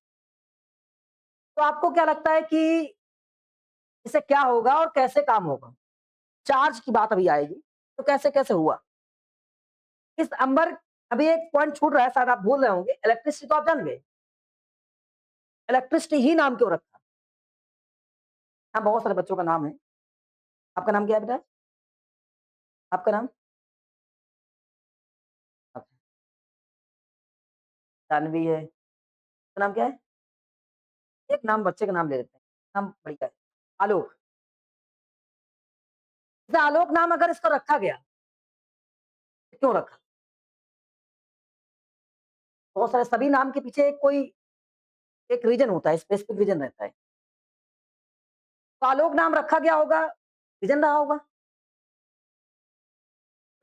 तो आपको क्या लगता है कि इससे क्या होगा और कैसे काम होगा? चार्ज की बात अभी आएगी, तो कैसे-कैसे हुआ? इस अंबर, अभी एक पॉइंट छूट रहा है, शायद आप भूल रहे होंगे, इलेक्ट्रिसिटी तो आप जान गए, इलेक्ट्रिसिटी ही नाम क्यों रखा? हाँ, बहुत सारे बच्चों का नाम है। आपका नाम क्या है बेटा? आपका नाम? अच्छा, जानवी है, आपका नाम क्या है? एक नाम बच्चे का नाम ले लेते हैं, नाम बढ़िया है, आलोक। जैसे आलोक नाम अगर इसको रखा गया, तो क्यों रखा? बहुत सारे सभी नाम के पीछे एक कोई एक रीज़न होता है, स्पेसिफिक रीज़न रहता है। तो आलोक नाम रखा गया होगा, रीज़न रहा होगा।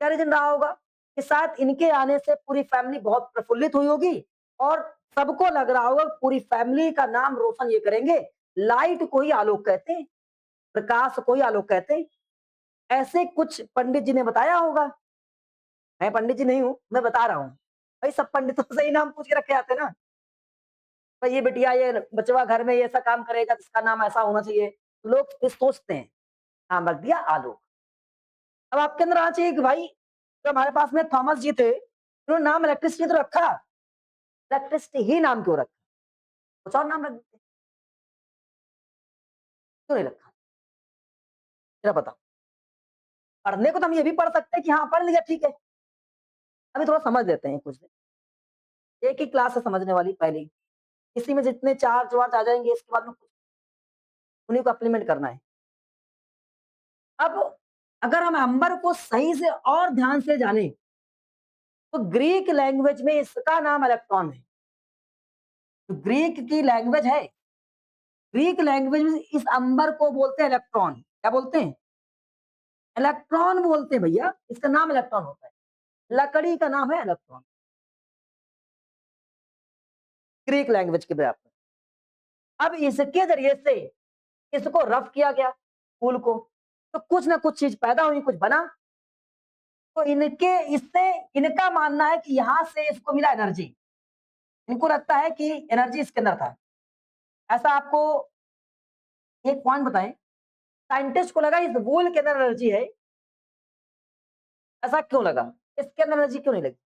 क्या रीज़न रहा होगा? कि शायद इनके आने से पूरी फैमिली बहुत प्रफुल्लित हुई होगी और सबको लग रहा होगा पूरी फैमिली का नाम रोशन ये करेंगे। लाइट को ही आलोक कहते हैं, प्रकाश को ही आलोक कहते हैं। ऐसे कुछ पंडित जी ने बताया होगा। मैं पंडित जी नहीं हूँ, मैं बता रहा हूँ। भाई सब पंडितों से ही नाम पूछ के रखे जाते हैं ना। भाई ये बिटिया ये बचवा घर में ये ऐसा काम करेगा तो इसका नाम ऐसा होना चाहिए। लोग फिर सोचते हैं, नाम रख दिया आलोक। अब आपके अंदर आना चाहिए कि भाई जो हमारे पास में थॉमस जी थे, उन्होंने नाम इलेक्ट्रिसिटी तो रखा, इलेक्ट्रिसिटी ही नाम क्यों रखा? कुछ और नाम रख देते, क्यों नहीं रखा? जरा बताओ। पढ़ने को तो हम ये भी पढ़ सकते हैं कि हाँ, पढ़ लिया ठीक है। अभी थोड़ा समझ लेते हैं कुछ दिन। एक ही क्लास है समझने वाली पहले ही। इसी में जितने चार्ज वार्ज आ जाएँगे इसके बाद में उन्हीं को इम्प्लीमेंट करना है। अब अगर हम अंबर को सही से और ध्यान से जानें, तो ग्रीक लैंग्वेज में इसका नाम इलेक्ट्रॉन है। तो ग्रीक की लैंग्वेज है, ग्रीक लैंग्वेज में इस अंबर को बोलते हैं इलेक्ट्रॉन। क्या बोलते हैं? इलेक्ट्रॉन बोलते हैं भैया, इसका नाम इलेक्ट्रॉन होता है। लकड़ी का नाम है इलेक्ट्रॉन, ग्रीक लैंग्वेज के बराबर। अब इसके जरिए से इसको रफ किया गया फूल को, तो कुछ ना कुछ चीज पैदा हुई, कुछ बना। तो इनके इससे इनका मानना है कि यहां से इसको मिला एनर्जी। इनको लगता है कि एनर्जी इसके अंदर था। ऐसा आपको एक पॉइंट बताएं, साइंटिस्ट को लगा इस वूल के अंदर एनर्जी है। ऐसा क्यों लगा? इसके अंदर एनर्जी क्यों नहीं लगी?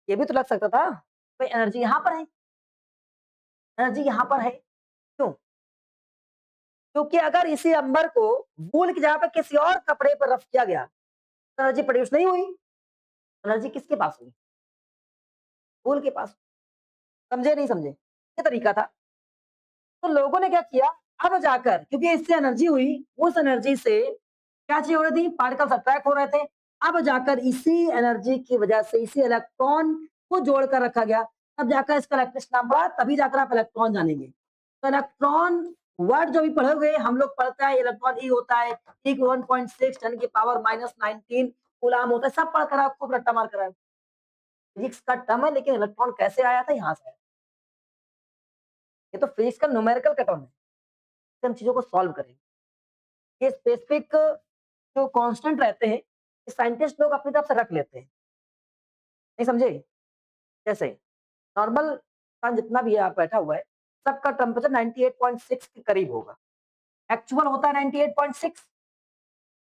ये भी तो लग सकता था भाई एनर्जी यहां पर है, एनर्जी यहां पर है। क्यों? क्योंकि अगर इसी अंबर को वूल की जगह पे किसी और कपड़े पर रफ किया गया तो एनर्जी प्रोड्यूस नहीं हुई। एनर्जी किसके पास हुई? वूल के पास। समझे नहीं समझे? ये तरीका था। तो लोगों ने क्या किया, अब जाकर क्योंकि इससे एनर्जी हुई, उस एनर्जी से क्या चीज हो रही थी, पार्टिकल्स अट्रैक्ट हो रहे थे। अब जाकर इसी एनर्जी की वजह से इसी इलेक्ट्रॉन को जोड़कर रखा गया, तब जाकर इसका इलेक्ट्रिक नाम पड़ा, तभी जाकर आप इलेक्ट्रॉन जानेंगे। तो इलेक्ट्रॉन वर्ड जो भी पढ़ोगे, हम लोग पढ़ते हैं इलेक्ट्रॉन ई होता है, ई 1.6 10 की पावर -19 कूलाम होता है, सब पढ़कर आपको रट्टा मार कर आए। फिजिक्स का टर्म है, लेकिन इलेक्ट्रॉन कैसे आया था यहाँ से आया। ये तो फिजिक्स का न्यूमेरिकल का टर्म है, हम चीजों को सॉल्व करेंगे। ये स्पेसिफिक जो कांस्टेंट रहते हैं, साइंटिस्ट लोग अपनी तरफ से रख लेते हैं। नहीं समझे? जैसे नॉर्मल इंसान जितना भी है आप बैठा हुआ है, सबका टेम्परेचर 98.6 के करीब होगा। एक्चुअल होता है 98.6,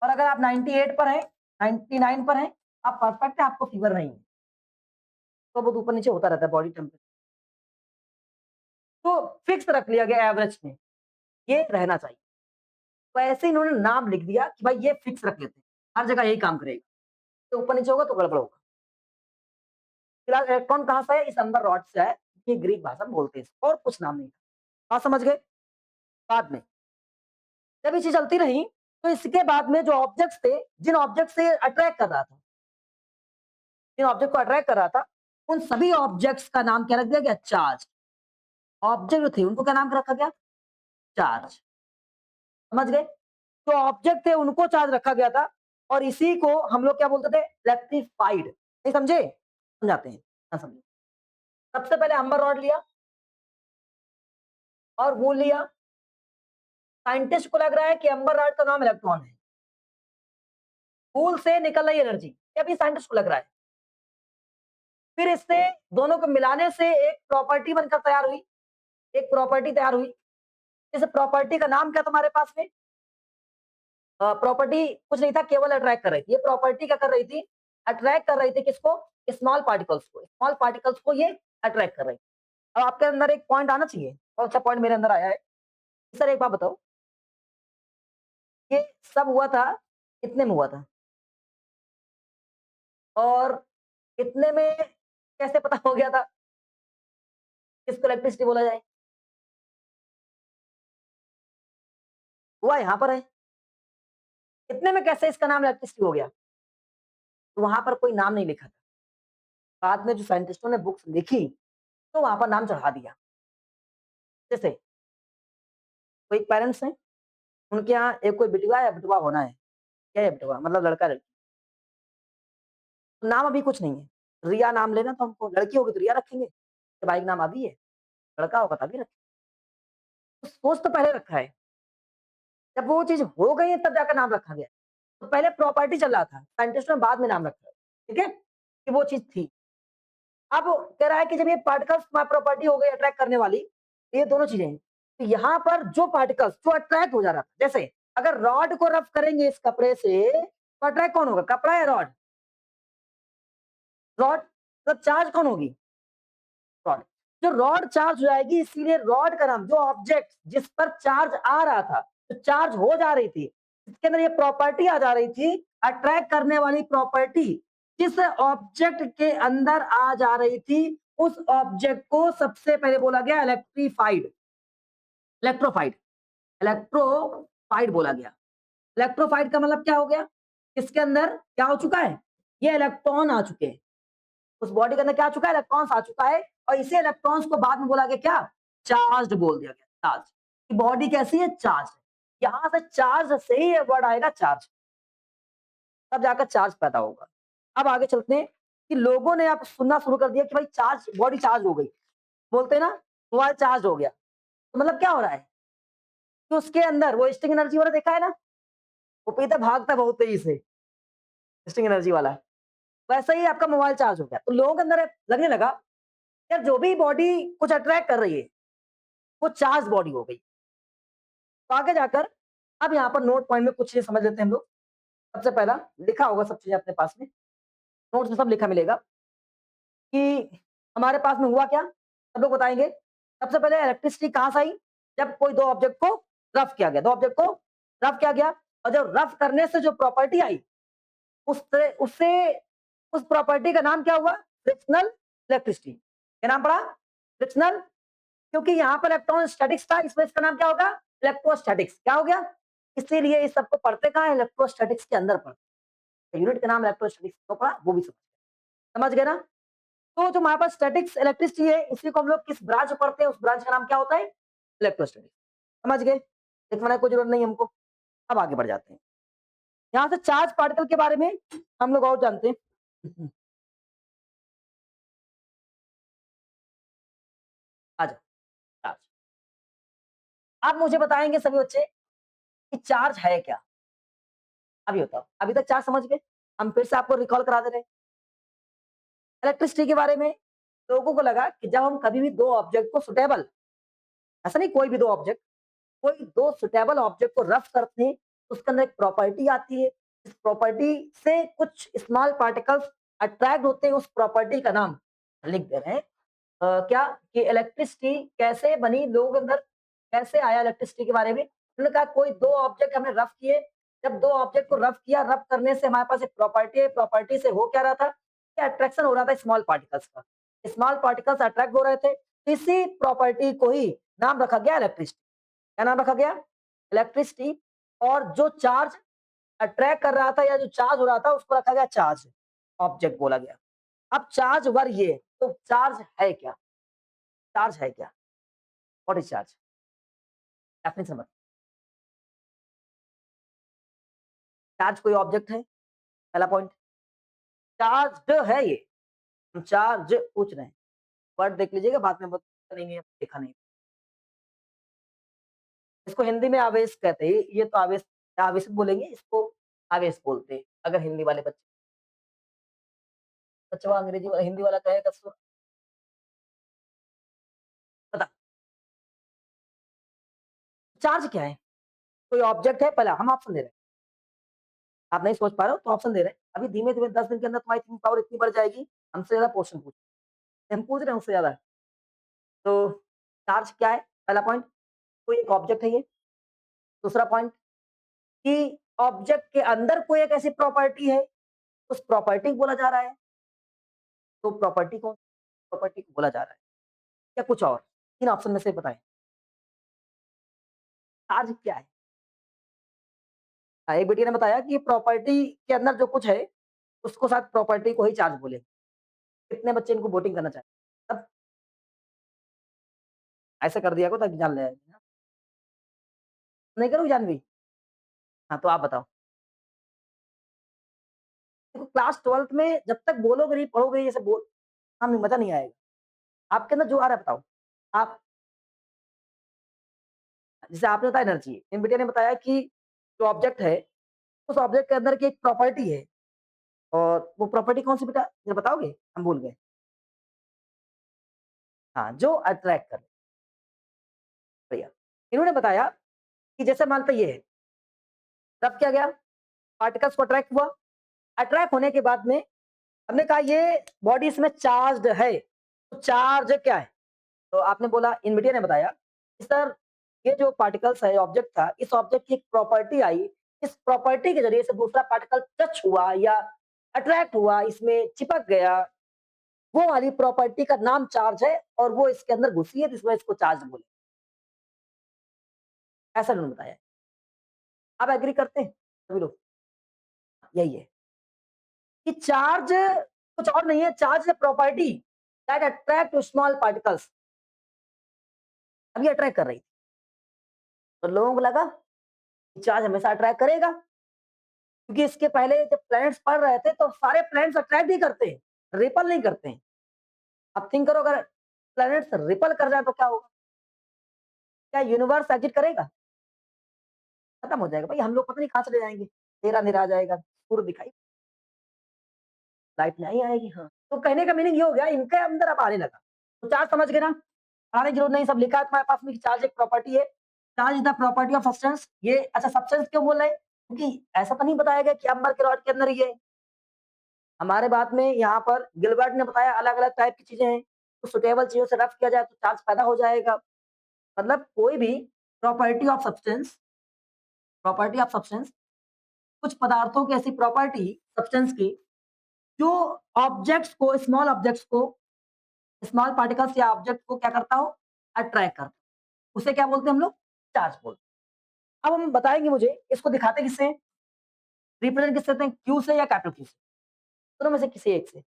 और अगर आप 98 पर हैं, 99 पर हैं, आप परफेक्ट है, आपको फीवर नहीं है। तो बहुत ऊपर नीचे होता रहता है बॉडी टेम्परेचर। तो फिक्स रख लिया गया एवरेज में, ये रहना चाहिए। तो ऐसे इन्होंने नाम लिख दिया कि भाई ये फिक्स रख लेते हैं, हर जगह यही काम करेगा। तो ऊपर नीचे होगा तो गड़बड़ होगा। फिलहाल इलेक्ट्रॉन कहाँ से है? इस अंदर रॉड से है। ये ग्रीक भाषा में बोलते हैं इसको, और कुछ नाम नहीं। बात समझ गए? बाद में जब ये चीज चलती रही, तो इसके बाद में जो ऑब्जेक्ट्स थे, जिन ऑब्जेक्ट से अट्रैक्ट कर रहा था, जिन ऑब्जेक्ट को अट्रैक्ट कर रहा था, उन सभी ऑब्जेक्ट्स का नाम क्या रख दिया गया? चार्ज। ऑब्जेक्ट जो थे उनको क्या नाम रखा गया? चार्ज। समझ गए? जो ऑब्जेक्ट थे उनको चार्ज रखा गया था, और इसी को हम लोग क्या बोलते थे? इलेक्ट्रिफाइड। नहीं समझे? समझाते हैं, ना समझे। सबसे पहले अंबर रॉड लिया और वो लिया। साइंटिस्ट को लग रहा है कि अंबर रॉड का नाम इलेक्ट्रॉन है, फूल से निकल रही एनर्जी, ये भी साइंटिस्ट को लग रहा है। फिर इससे दोनों को मिलाने से एक प्रॉपर्टी बनकर तैयार हुई, एक प्रॉपर्टी तैयार हुई। इस प्रॉपर्टी का नाम क्या तुम्हारे पास में? प्रॉपर्टी कुछ नहीं था, केवल अट्रैक्ट कर रही थी। ये प्रॉपर्टी क्या कर रही थी? अट्रैक्ट कर रही थी किसको? स्मॉल पार्टिकल्स को। स्मॉल पार्टिकल्स को ये अट्रैक्ट कर रही थी। अब आपके अंदर एक पॉइंट आना चाहिए, कौन सा पॉइंट मेरे अंदर आया है? सर एक बात बताओ, ये सब हुआ था कितने में हुआ था, और कितने में कैसे पता हो गया था किसको इलेक्ट्रिसिटी बोला जाए? हुआ यहाँ पर है। कितने में कैसे इसका नाम इलेक्ट्रिसिटी हो गया? तो वहां पर कोई नाम नहीं लिखा था। बाद में जो साइंटिस्टों ने बुक्स लिखी, तो वहां पर नाम चढ़ा दिया। जैसे कोई पेरेंट्स हैं, उनके यहाँ एक कोई बिटिया या बिटवा होना है, क्या है बिटवा मतलब लड़का लड़की, तो नाम अभी कुछ नहीं है। रिया नाम लेना, तो हमको लड़की होगी तो रिया रखेंगे, तो भाई का नाम अभी है, लड़का होगा तभी रखेंगे। तो सोच तो पहले रखा है, जब वो चीज हो गई है तब जाकर नाम रखा गया। तो पहले प्रॉपर्टी चल रहा था, साइंटिस्टों ने बाद में नाम रखा। ठीक है? कि वो चीज़ थी। अब कह रहा है कि जब ये पार्टिकल्स प्रॉपर्टी हो गई अट्रैक्ट करने वाली, ये दोनों चीज़ें हैं। तो यहाँ पर जो पार्टिकल्स जो अट्रैक्ट हो जा रहा था, जैसे अगर रॉड को रफ करेंगे इस कपड़े से, तो अट्रैक्ट कौन होगा? कपड़ा या रॉड? रॉड मतलब चार्ज कौन होगी? रॉड। जो रॉड चार्ज हो जाएगी इसीलिए रॉड का नाम जो ऑब्जेक्ट जिस पर चार्ज आ रहा था, जो चार्ज हो जा रही थी, इसके अंदर ये प्रॉपर्टी आ जा रही थी, अट्रैक्ट करने वाली प्रॉपर्टी जिस ऑब्जेक्ट के अंदर आ जा रही थी, उस ऑब्जेक्ट को सबसे पहले बोला गया इलेक्ट्रीफाइड, इलेक्ट्रोफाइड, इलेक्ट्रोफाइड बोला गया। इलेक्ट्रोफाइड का मतलब क्या हो गया? इसके अंदर क्या हो चुका है? ये इलेक्ट्रॉन आ चुके हैं। उस बॉडी के अंदर क्या आ चुका है? इलेक्ट्रॉन्स आ चुका है और इसी इलेक्ट्रॉन्स को बाद में बोला गया क्या? चार्ज्ड बोल दिया गया, चार्ज। कि बॉडी कैसी है? चार्ज है। यहां से चार्ज से ही ये वर्ड आएगा चार्ज, तब जाकर चार्ज पैदा होगा। अब आगे चलते हैं कि लोगों ने आप सुनना शुरू कर दिया कि भाई चार्ज, बॉडी चार्ज हो गई, बोलते हैं ना मोबाइल चार्ज हो गया, तो मतलब क्या हो रहा है कि उसके अंदर वो स्टिंग एनर्जी वाला देखा है ना, वो पीता भागता बहुत तेजी से, स्टिंग एनर्जी वाला, वैसे ही आपका मोबाइल चार्ज हो गया। तो लोगों के अंदर लगने लगा यार जो भी बॉडी कुछ अट्रैक्ट कर रही है वो चार्ज बॉडी हो गई। तो आगे जाकर अब यहाँ पर नोट पॉइंट में कुछ चीजें समझ लेते हैं हम लोग। सबसे पहला लिखा होगा सब चीजें अपने पास में, नोट्स में सब लिखा मिलेगा कि हमारे पास में हुआ क्या, सब लोग बताएंगे। सबसे पहले इलेक्ट्रिसिटी कहां से आई? जब कोई दो ऑब्जेक्ट को रफ किया गया, दो ऑब्जेक्ट को रफ किया गया और जब रफ करने से जो प्रॉपर्टी आई उससे उससे उस प्रॉपर्टी का नाम क्या हुआ? Frictional electricity. क्या नाम पड़ा? फ्रिक्शनल। क्योंकि यहाँ पर इलेक्ट्रॉन स्टैटिक्स था, इसमें इसका नाम क्या होगा? इलेक्ट्रोस्टैटिक्स। क्या हो गया? इसीलिए इस सबको पढ़ते कहाँ है? इलेक्ट्रोस्टैटिक्स के अंदर पढ़ते। यूनिट का नाम इलेक्ट्रोस्टैटिक्स को पढ़ा, वो भी समझ गए ना? तो जो हमारे पास स्टैटिक्स इलेक्ट्रिसिटी है, इसी को हम लोग किस ब्रांच में पढ़ते हैं? उस ब्रांच का नाम क्या होता है? इलेक्ट्रोस्टैटिक्स। समझ गए? लिखवाने की कोई जरूरत नहीं हमको। अब आगे बढ़ जाते हैं। यहाँ से चार्ज पार्टिकल के बारे में हम लोग और जानते हैं। आ जाओ, चार्ज। आप मुझे बताएंगे सभी बच्चे कि चार्ज है क्या? अभी बताओ, अभी तक चार्ज समझ गए? हम फिर से आपको रिकॉल करा दे रहे हैं। इलेक्ट्रिसिटी के बारे में लोगों को लगा कि जब हम कभी भी दो ऑब्जेक्ट को सुटेबल, ऐसा नहीं कोई भी दो ऑब्जेक्ट, कोई दो सुटेबल ऑब्जेक्ट को रफ करते हैं तो उसके अंदर एक प्रॉपर्टी आती है। इस प्रॉपर्टी से कुछ स्मॉल पार्टिकल्स अट्रैक्ट होते हैं, उस प्रॉपर्टी का नाम लिख दे रहे हैं। क्या कि इलेक्ट्रिसिटी कैसे बनी, लोगों के अंदर कैसे आया इलेक्ट्रिसिटी के बारे में। उन्होंने कहा कोई दो ऑब्जेक्ट हमने रफ किए, जब दो ऑब्जेक्ट को रफ किया, रफ करने से हमारे पास एक प्रॉपर्टी है, प्रॉपर्टी से हो क्या रहा था कि अट्रैक्शन हो रहा था स्मॉल पार्टिकल्स का, स्मॉल पार्टिकल्स अट्रैक्ट हो रहे थे। इसी प्रॉपर्टी को ही नाम रखा गया इलेक्ट्रिसिटी। क्या नाम रखा गया? इलेक्ट्रिसिटी। और जो चार्ज अट्रैक्ट कर रहा था या जो चार्ज हो रहा था उसको रखा गया चार्ज, ऑब्जेक्ट बोला गया। अब चार्ज वर ये, तो चार्ज है क्या? चार्ज है क्या? What is charge? डेफिनेशन बताओ। चार्ज कोई ऑब्जेक्ट है, पहला पॉइंट। चार्ज्ड है ये, हम चार्ज पूछ रहे हैं। वर्ड देख लीजिएगा, बाद में नहीं देखा नहीं। इसको हिंदी में आवेश कहते हैं, ये तो आवेश, आवेशित बोलेंगे इसको, आवेश बोलते हैं अगर हिंदी वाले बच्चे। बच्चा अंग्रेजी वाला हिंदी वाला कहेगा तो बता। चार्ज क्या है? कोई ऑब्जेक्ट है, पहला हम ऑप्शन दे रहे हैं। आप नहीं सोच पा रहे हो तो ऑप्शन दे रहे हैं। अभी धीमे धीमे 10 दिन के अंदर तुम्हारी थिंकिंग पावर इतनी बढ़ जाएगी, हमसे ज्यादा क्वेश्चन पूछ, हम पूछ रहे हैं उससे ज्यादा। तो चार्ज क्या है? पहला पॉइंट, कोई एक ऑब्जेक्ट है ये। दूसरा पॉइंट कि ऑब्जेक्ट के अंदर कोई एक ऐसी प्रॉपर्टी है, उस प्रॉपर्टी को बोला जा रहा है। तो प्रॉपर्टी को, प्रॉपर्टी को बोला जा रहा है या कुछ और? इन ऑप्शन में से बताएं चार्ज क्या है। एक बेटी ने बताया कि प्रॉपर्टी के अंदर जो कुछ है उसको शायद प्रॉपर्टी को ही चार्ज बोले। कितने बच्चे इनको वोटिंग करना चाहें? तब ऐसे कर दिया करो ताकि जान ले। नहीं करोगे जानवी? हाँ, तो आप बताओ। देखो क्लास 12th में जब तक बोलोगे नहीं, पढ़ोगे नहीं, जैसे बोल, हमें मजा नहीं आएगा। आपके अंदर जो आ रहा है बताओ। आप, जैसे आपने बताया एनर्जी, इन बिटिया ने बताया कि जो ऑब्जेक्ट है, उस ऑब्जेक्ट के अंदर की एक प्रॉपर्टी है, और वो प्रॉपर्टी कौन सी बेटा, ये बताओगे? हम भूल गए। हाँ, जो अट्रैक्ट करे। भैया, इन्होंने बताया कि जैसे मानते ये है, तब क्या गया? पार्टिकल्स को अट्रैक्ट हुआ, अट्रैक्ट होने के बाद में हमने कहा ये बॉडी इसमें चार्ज्ड है, तो चार्ज क्या है? तो आपने बोला, इन मीडिया ने बताया कि सर ये जो पार्टिकल्स है, ऑब्जेक्ट था, इस ऑब्जेक्ट की एक प्रॉपर्टी आई, इस प्रॉपर्टी के जरिए से दूसरा पार्टिकल टच हुआ या अट्रैक्ट हुआ, इसमें चिपक गया, वो वाली प्रॉपर्टी का नाम चार्ज है और वो इसके अंदर घुसी है, जिस वजह इसको चार्ज बोले। ऐसा उन्होंने बताया। आप एग्री करते हैं सभी लोग? यही है कि चार्ज कुछ और नहीं है, charge is property that attract to small particles. अब ये अट्रैक्ट कर रही थी, तो लोगों को लगा कि चार्ज हमेशा अट्रैक्ट करेगा, क्योंकि इसके पहले जब प्लैनेट्स पढ़ रहे थे तो सारे प्लैनेट्स अट्रैक्ट ही करते हैं, रिपल नहीं करते हैं। अब थिंक करो, अगर प्लैनेट्स रिपल कर जाए तो क्या होगा? क्या यूनिवर्स एग्जिट करेगा? खत्म हो जाएगा भाई, हम लोग पता नहीं कहाँ चले जाएंगे, अंधेरा अंधेरा आ जाएगा, सूर्य दिखाई, लाइट नहीं आएगी। हाँ, तो कहने का मीनिंग ये हो गया, इनके अंदर अब आने लगा। तो चार्ज समझ गए ना? आने की जरूरत नहीं, सब लिखा है तुम्हारे पास में कि चार्ज एक प्रॉपर्टी है। Charge is the property of substance. ये अच्छा, सब्सटेंस क्यों बोल रहे हैं? क्योंकि ऐसा तो नहीं बताया गया कि अंबर के रॉड के अंदर ही है। हमारे बात में यहाँ पर गिलबर्ट ने बताया अलग अलग टाइप की चीजें हैं, तो सुटेबल चीजों से रफ किया जाए तो चार्ज पैदा हो जाएगा। मतलब कोई भी property of substance, property of substance, कुछ पदार्थों की ऐसी प्रॉपर्टी सब्सटेंस की जो ऑब्जेक्ट्स को, स्मॉल ऑब्जेक्ट्स को, स्मॉल पार्टिकल्स या ऑब्जेक्ट को क्या करता हो? अट्रैक्ट करता हो। उसे क्या बोलते हैं हम लोग? चार्ज बोलते हैं। अब हम बताएंगे, मुझे इसको दिखाते किससे हैं? रिप्रेजेंट किससे करते हैं? क्यू से या कैपिटल क्यू से? दोनों में से किसी एक से।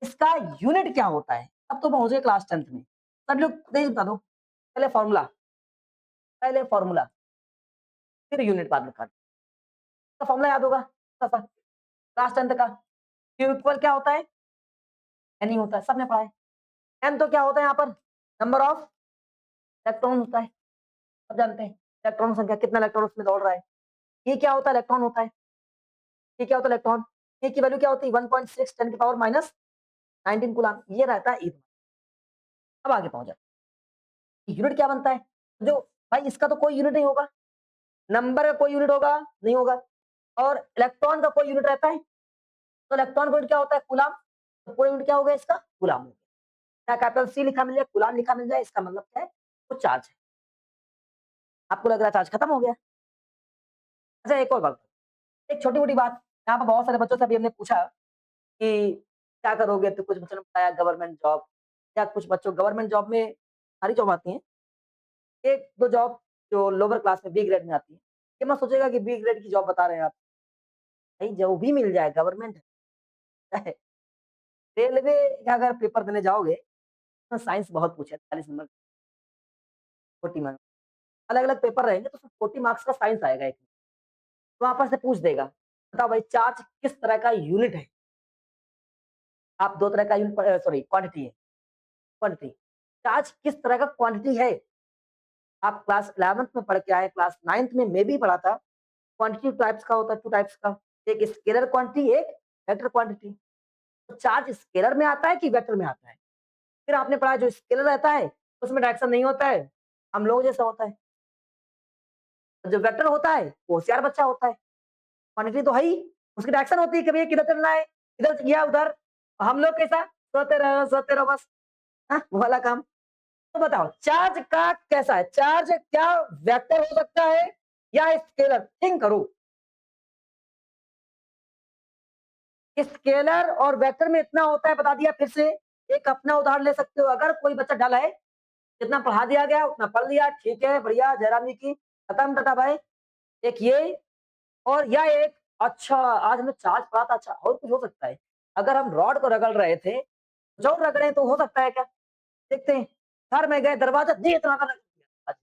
इसका यूनिट क्या होता है? अब तो पहुंचे क्लास 10th में, सब लोग तेज बता दो। पहले फॉर्मूला, पहले फॉर्मूला, फिर यूनिट बाद में काट। तो फॉर्मूला याद होगा क्लास 10th का। क्यू इक्वल क्या होता है? एन ही होता है, सबने पढ़ा है। एन तो क्या होता है यहाँ पर? नंबर ऑफ इलेक्ट्रॉन होता है, सब जानते हैं। इलेक्ट्रॉन संख्या, कितना इलेक्ट्रॉन उसमें दौड़ रहा है। ये क्या होता है? इलेक्ट्रॉन होता है। ये क्या होता है? इलेक्ट्रॉन। ये की वैल्यू क्या होती है? 1.6 10 की पावर माइनस 19 कूलम। ये रहता है ई। अब आगे पहुंच जाए, यूनिट क्या बनता है? जो भाई इसका तो कोई यूनिट नहीं होगा, नंबर का कोई यूनिट होगा नहीं होगा, और इलेक्ट्रॉन का कोई यूनिट रहता है, तो इलेक्ट्रॉन का यूनिट क्या होता है? कूलम। तो पूरा यूनिट क्या हो गया इसका? कूलम हो गया। क्या कैपिटल सी लिखा मिल जाए, कूलम लिखा मिल जाए, इसका मतलब क्या है? वो चार्ज है। आपको लग रहा है चार्ज खत्म हो गया? अच्छा, एक और बात, एक छोटी मोटी बात। यहाँ पर बहुत सारे बच्चों से अभी हमने पूछा कि क्या करोगे, तो कुछ बच्चों ने बताया गवर्नमेंट जॉब, या कुछ बच्चों गवर्नमेंट जॉब में सारी जॉब आती हैं, एक दो जॉब जो लोअर क्लास में बी ग्रेड में आती है। ये मत सोचेगा कि बी ग्रेड की जॉब बता रहे हैं आप, भाई जो भी मिल जाए गवर्नमेंट है। रेलवे का अगर पेपर देने जाओगे तो साइंस बहुत पूछे, 40 नंबर 40 मार्क्स, अलग अलग पेपर रहेंगे तो उसमें 40 मार्क्स का साइंस आएगा एक, तो वहां पर से पूछ देगा, बताओ भाई चार्ज किस तरह का यूनिट है? आप दो तरह का यूनिट, सॉरी क्वांटिटी है, क्वांटिटी, चार्ज किस तरह का क्वांटिटी है? आप क्लास 11th में पढ़ के आए, क्लास 9th में मैं भी पढ़ा था। क्वांटिटी टाइप्स का होता है, टू टाइप्स का, एक स्केलर क्वांटिटी, एक वेक्टर क्वांटिटी। तो चार्ज स्केलर में आता है कि वेक्टर में आता है? फिर आपने पढ़ा जो स्केलर रहता है उसमें डायरेक्शन नहीं होता है, हम लोग जैसा होता है। जो वेक्टर होता है वो होशियार बच्चा होता है, क्वांटिटी तो है ही, उसकी डायरेक्शन होती है कि भैया किधर चलना है, इधर से गया उधर। हम लोग कैसा? सोते रहो बस, हाँ, वो वाला काम। तो बताओ चार्ज का कैसा है? चार्ज क्या वेक्टर हो सकता है या स्केलर? थिंक करो। स्केलर और वेक्टर में इतना होता है, बता दिया फिर से। एक अपना उदाहरण ले सकते हो, अगर कोई बच्चा डल है, जितना पढ़ा दिया गया उतना पढ़ लिया, ठीक है, बढ़िया, जयराम जी की खत्म टाटा भाई। एक ये, और या एक, अच्छा आज हमने चार्ज पढ़ा था, अच्छा और कुछ हो सकता है? अगर हम रॉड को रगड़ रहे थे, जो रगड़े तो हो सकता है क्या? देखते हैं, घर में गए, दरवाजा नहीं इतना का रगड़ दिया,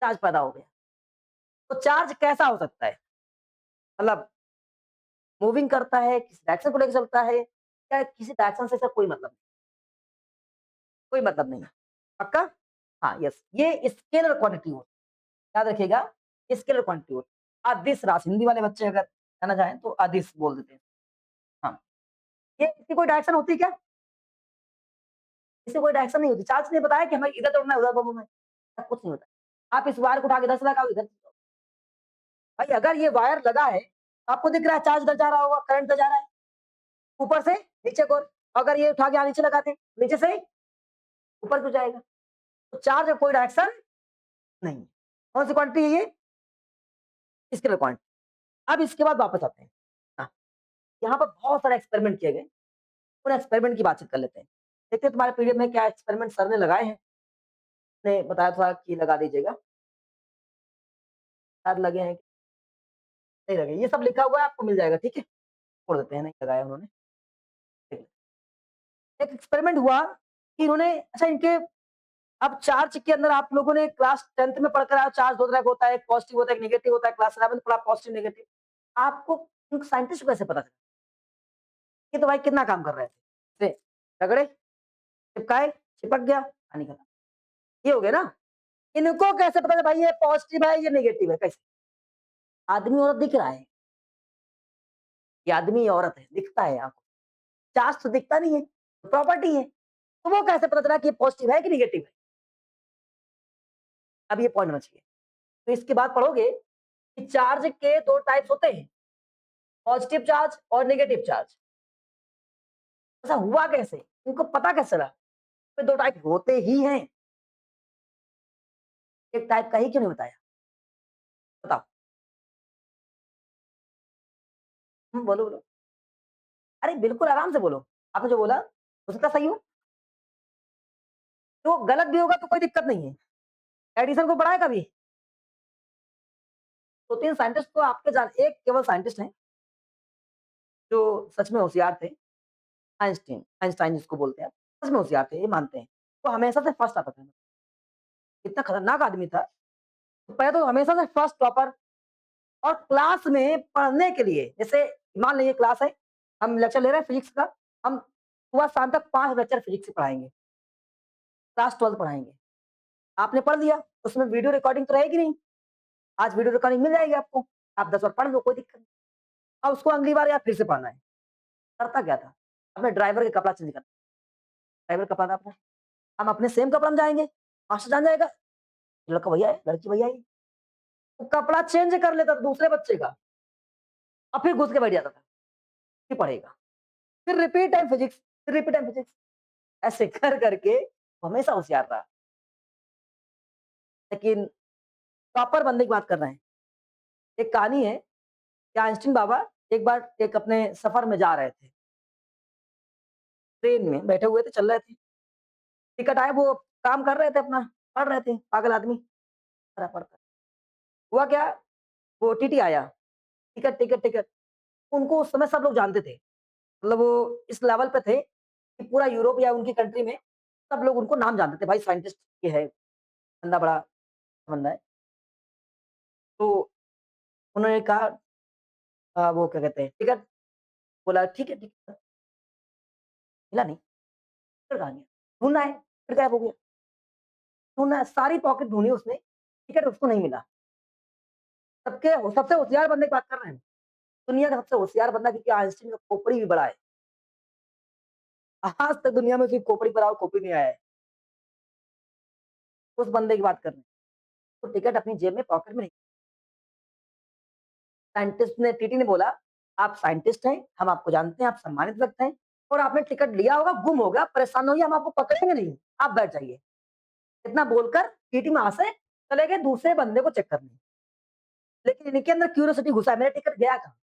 चार्ज पैदा हो गया। तो चार्ज कैसा हो सकता है? मतलब मूविंग करता है, किसी डायरेक्शन को लेकर चलता है, या किसी डायरेक्शन से इसका कोई मतलब नहीं, कोई मतलब नहीं है। पक्का? हाँ, यस, ये स्केलर क्वांटिटी होती है, याद रखिएगा, स्केलर क्वांटिटी होती है। अदिश राशि, हिंदी वाले बच्चे अगर कहना चाहें तो अदिश बोल देते हैं। ये इसकी कोई डायरेक्शन होती है क्या? इससे कोई डायरेक्शन नहीं होती। चार्ज ने बताया कि हमें इधर दौड़ना है, उधर दौड़ना है, ऐसा कुछ नहीं होता। आप इस वायर को उठा के इधर से लगाओ, इधर से लगाओ। भाई अगर ये वायर लगा है, तो आपको दिख रहा है चार्ज इधर जा रहा होगा, करंट इधर जा रहा है, ऊपर से नीचे को। अगर ये उठा के यहाँ नीचे लगाते, नीचे से ऊपर क्यों जाएगा? तो चार्ज का कोई डायरेक्शन नहीं है। कौन सी क्वांटिटी है ये? Scalar quantity. अब इसके बाद वापस आते हैं। हाँ, यहाँ पर बहुत सारे एक्सपेरिमेंट किए गए, उन एक्सपेरिमेंट की बातचीत कर लेते हैं। देखते हैं तुम्हारे पीरियड में क्या एक्सपेरिमेंट सर ने लगाए हैं। ने बताया था कि लगा दीजिएगा, शायद लगे हैं कि नहीं लगे, ये सब लिखा हुआ है, आपको मिल जाएगा, ठीक है? छोड़ देते हैं, नहीं लगाया उन्होंने। ठीक है। एक एक्सपेरिमेंट हुआ कि इन्होंने अच्छा इनके अब चार्ज के अंदर आप लोगों ने क्लास 10th में पढ़कर आए हो, चार्ज 2 तरह का होता है, एक पॉजिटिव होता है, एक नेगेटिव होता है, क्लास 11 में पढ़ा पॉजिटिव नेगेटिव। आपको उन साइंटिस्ट को कैसे पता चला? ये तो भाई कितना काम कर रहे थे। रगड़े, चिपकाए, चिपक गया, पानी खत्म। ये हो गया ना? इनको कैसे पता चला भाई ये पॉजिटिव है, ये नेगेटिव है, कैसे? आदमी औरत दिख रहा है, ये आदमी औरत है, दिखता है आपको। चार्ज तो दिखता नहीं है, प्रॉपर्टी है। तो वो कैसे पता चला कि ये पॉजिटिव है कि नेगेटिव है? अब ये पॉइंट होना चाहिए। तो इसके बाद पढ़ोगे कि चार्ज के 2 टाइप्स होते हैं, पॉजिटिव चार्ज और नेगेटिव चार्ज। ऐसा हुआ कैसे? इनको पता कैसे चला? ये 2 टाइप होते ही हैं। एक टाइप का ही क्यों नहीं बताया? बताओ। बोलो, बोलो। अरे बिल्कुल आराम से बोलो। आपने जो बोला, हो सकता है सही हो, तो गलत भी होगा तो कोई दिक्कत नहीं है। एडिशन को पढ़ा है कभी? 2-3 साइंटिस्ट तो आपके जान एक केवल साइंटिस्ट हैं, जो सच में होशियार थे, आइंस्टीन आइंस्टाइन जिसको बोलते हैं। सच में होशियार थे, ये मानते हैं। वो हमेशा से फर्स्ट आता था। इतना खतरनाक आदमी था, तो पहले तो हमेशा से फर्स्ट टॉपर। और क्लास में पढ़ने के लिए जैसे मान लीजिए क्लास है, हम लेक्चर ले रहे हैं फिजिक्स का, हम सुबह शाम तक 5 लेक्चर फिजिक्स के पढ़ाएँगे, क्लास 12 पढ़ाएँगे। आपने पढ़ लिया, उसमें वीडियो रिकॉर्डिंग तो रहेगी नहीं, आज वीडियो रिकॉर्डिंग मिल जाएगी आपको, आप 10 बार पढ़ लो, कोई दिक्कत नहीं। अब उसको अगली बार या फिर से पढ़ना है। करता क्या था? अपने ड्राइवर के कपड़ा चेंज करना, ड्राइवर कपड़ा था अपना, हम अपने सेम कपड़ा में जाएँगे, मास्टर जान जाएगा, लड़का भैया है, लड़की भैया है। वो कपड़ा चेंज कर लेता था दूसरे बच्चे का और फिर घुस के बैठ जाता था, फिर पढ़ेगा। फिर रिपीट टाइम फिजिक्स, फिर रिपीट टाइम फिजिक्स। ऐसे कर करके हमेशा होशियार रहा। लेकिन टॉपर बनने की बात कर रहे हैं। एक कहानी है कि आइंस्टीन बाबा एक बार एक अपने सफर में जा रहे थे। ट्रेन में बैठे हुए थे, चल रहे थे। टिकट आए, वो काम कर रहे थे अपना, पढ़ रहे थे, पागल आदमी, पढ़ा पढ़ता। हुआ क्या, वो टीटी आया, टिकट, टिकट, टिकट। उनको उस समय सब लोग जानते थे। मतलब वो इस लेवल पे थे कि पूरा यूरोप या उनकी कंट्री में सब लोग उनको नाम जानते थे, भाई साइंटिस्ट ये है, बंदा बड़ा बंदा है। तो उन्होंने कहा वो क्या कहते हैं टिकट, बोला ठीक है, ठीक है। मिला नहीं, फिर कहाँ गया? ढूँढना है, फिर गायब हो गया। ढूँढना है, सारी पॉकेट ढूँढी उसने, टिकट उसको नहीं मिला। सबसे होशियार बंदे की बात कर रहे हैं। दुनिया का सबसे होशियार बंदा, क्योंकि आइंस्टीन का खोपड़ी भी बड़ा है। आज तक दुनिया में कोई खोपड़ी पर और खोपड़ी नहीं आया है। उस बंदे की बात कर रहे हैं। तो टिकट अपनी जेब में पॉकेट में नहीं। साइंटिस्ट ने टीटी ने बोला, "आप साइंटिस्ट हैं, हम आपको जानते हैं, आप सम्मानित व्यक्ति हैं और आपने टिकट लिया होगा, गुम हो गया, परेशान न होइए, हम आपको पकड़ेंगे नहीं, आप बैठ जाइए।" इतना बोलकर टीटी वहाँ से चले गए दूसरे बंदे को चेक करने। लेकिन इनके अंदर क्यूरियोसिटी घुसा, मेरा टिकट गया कहाँ?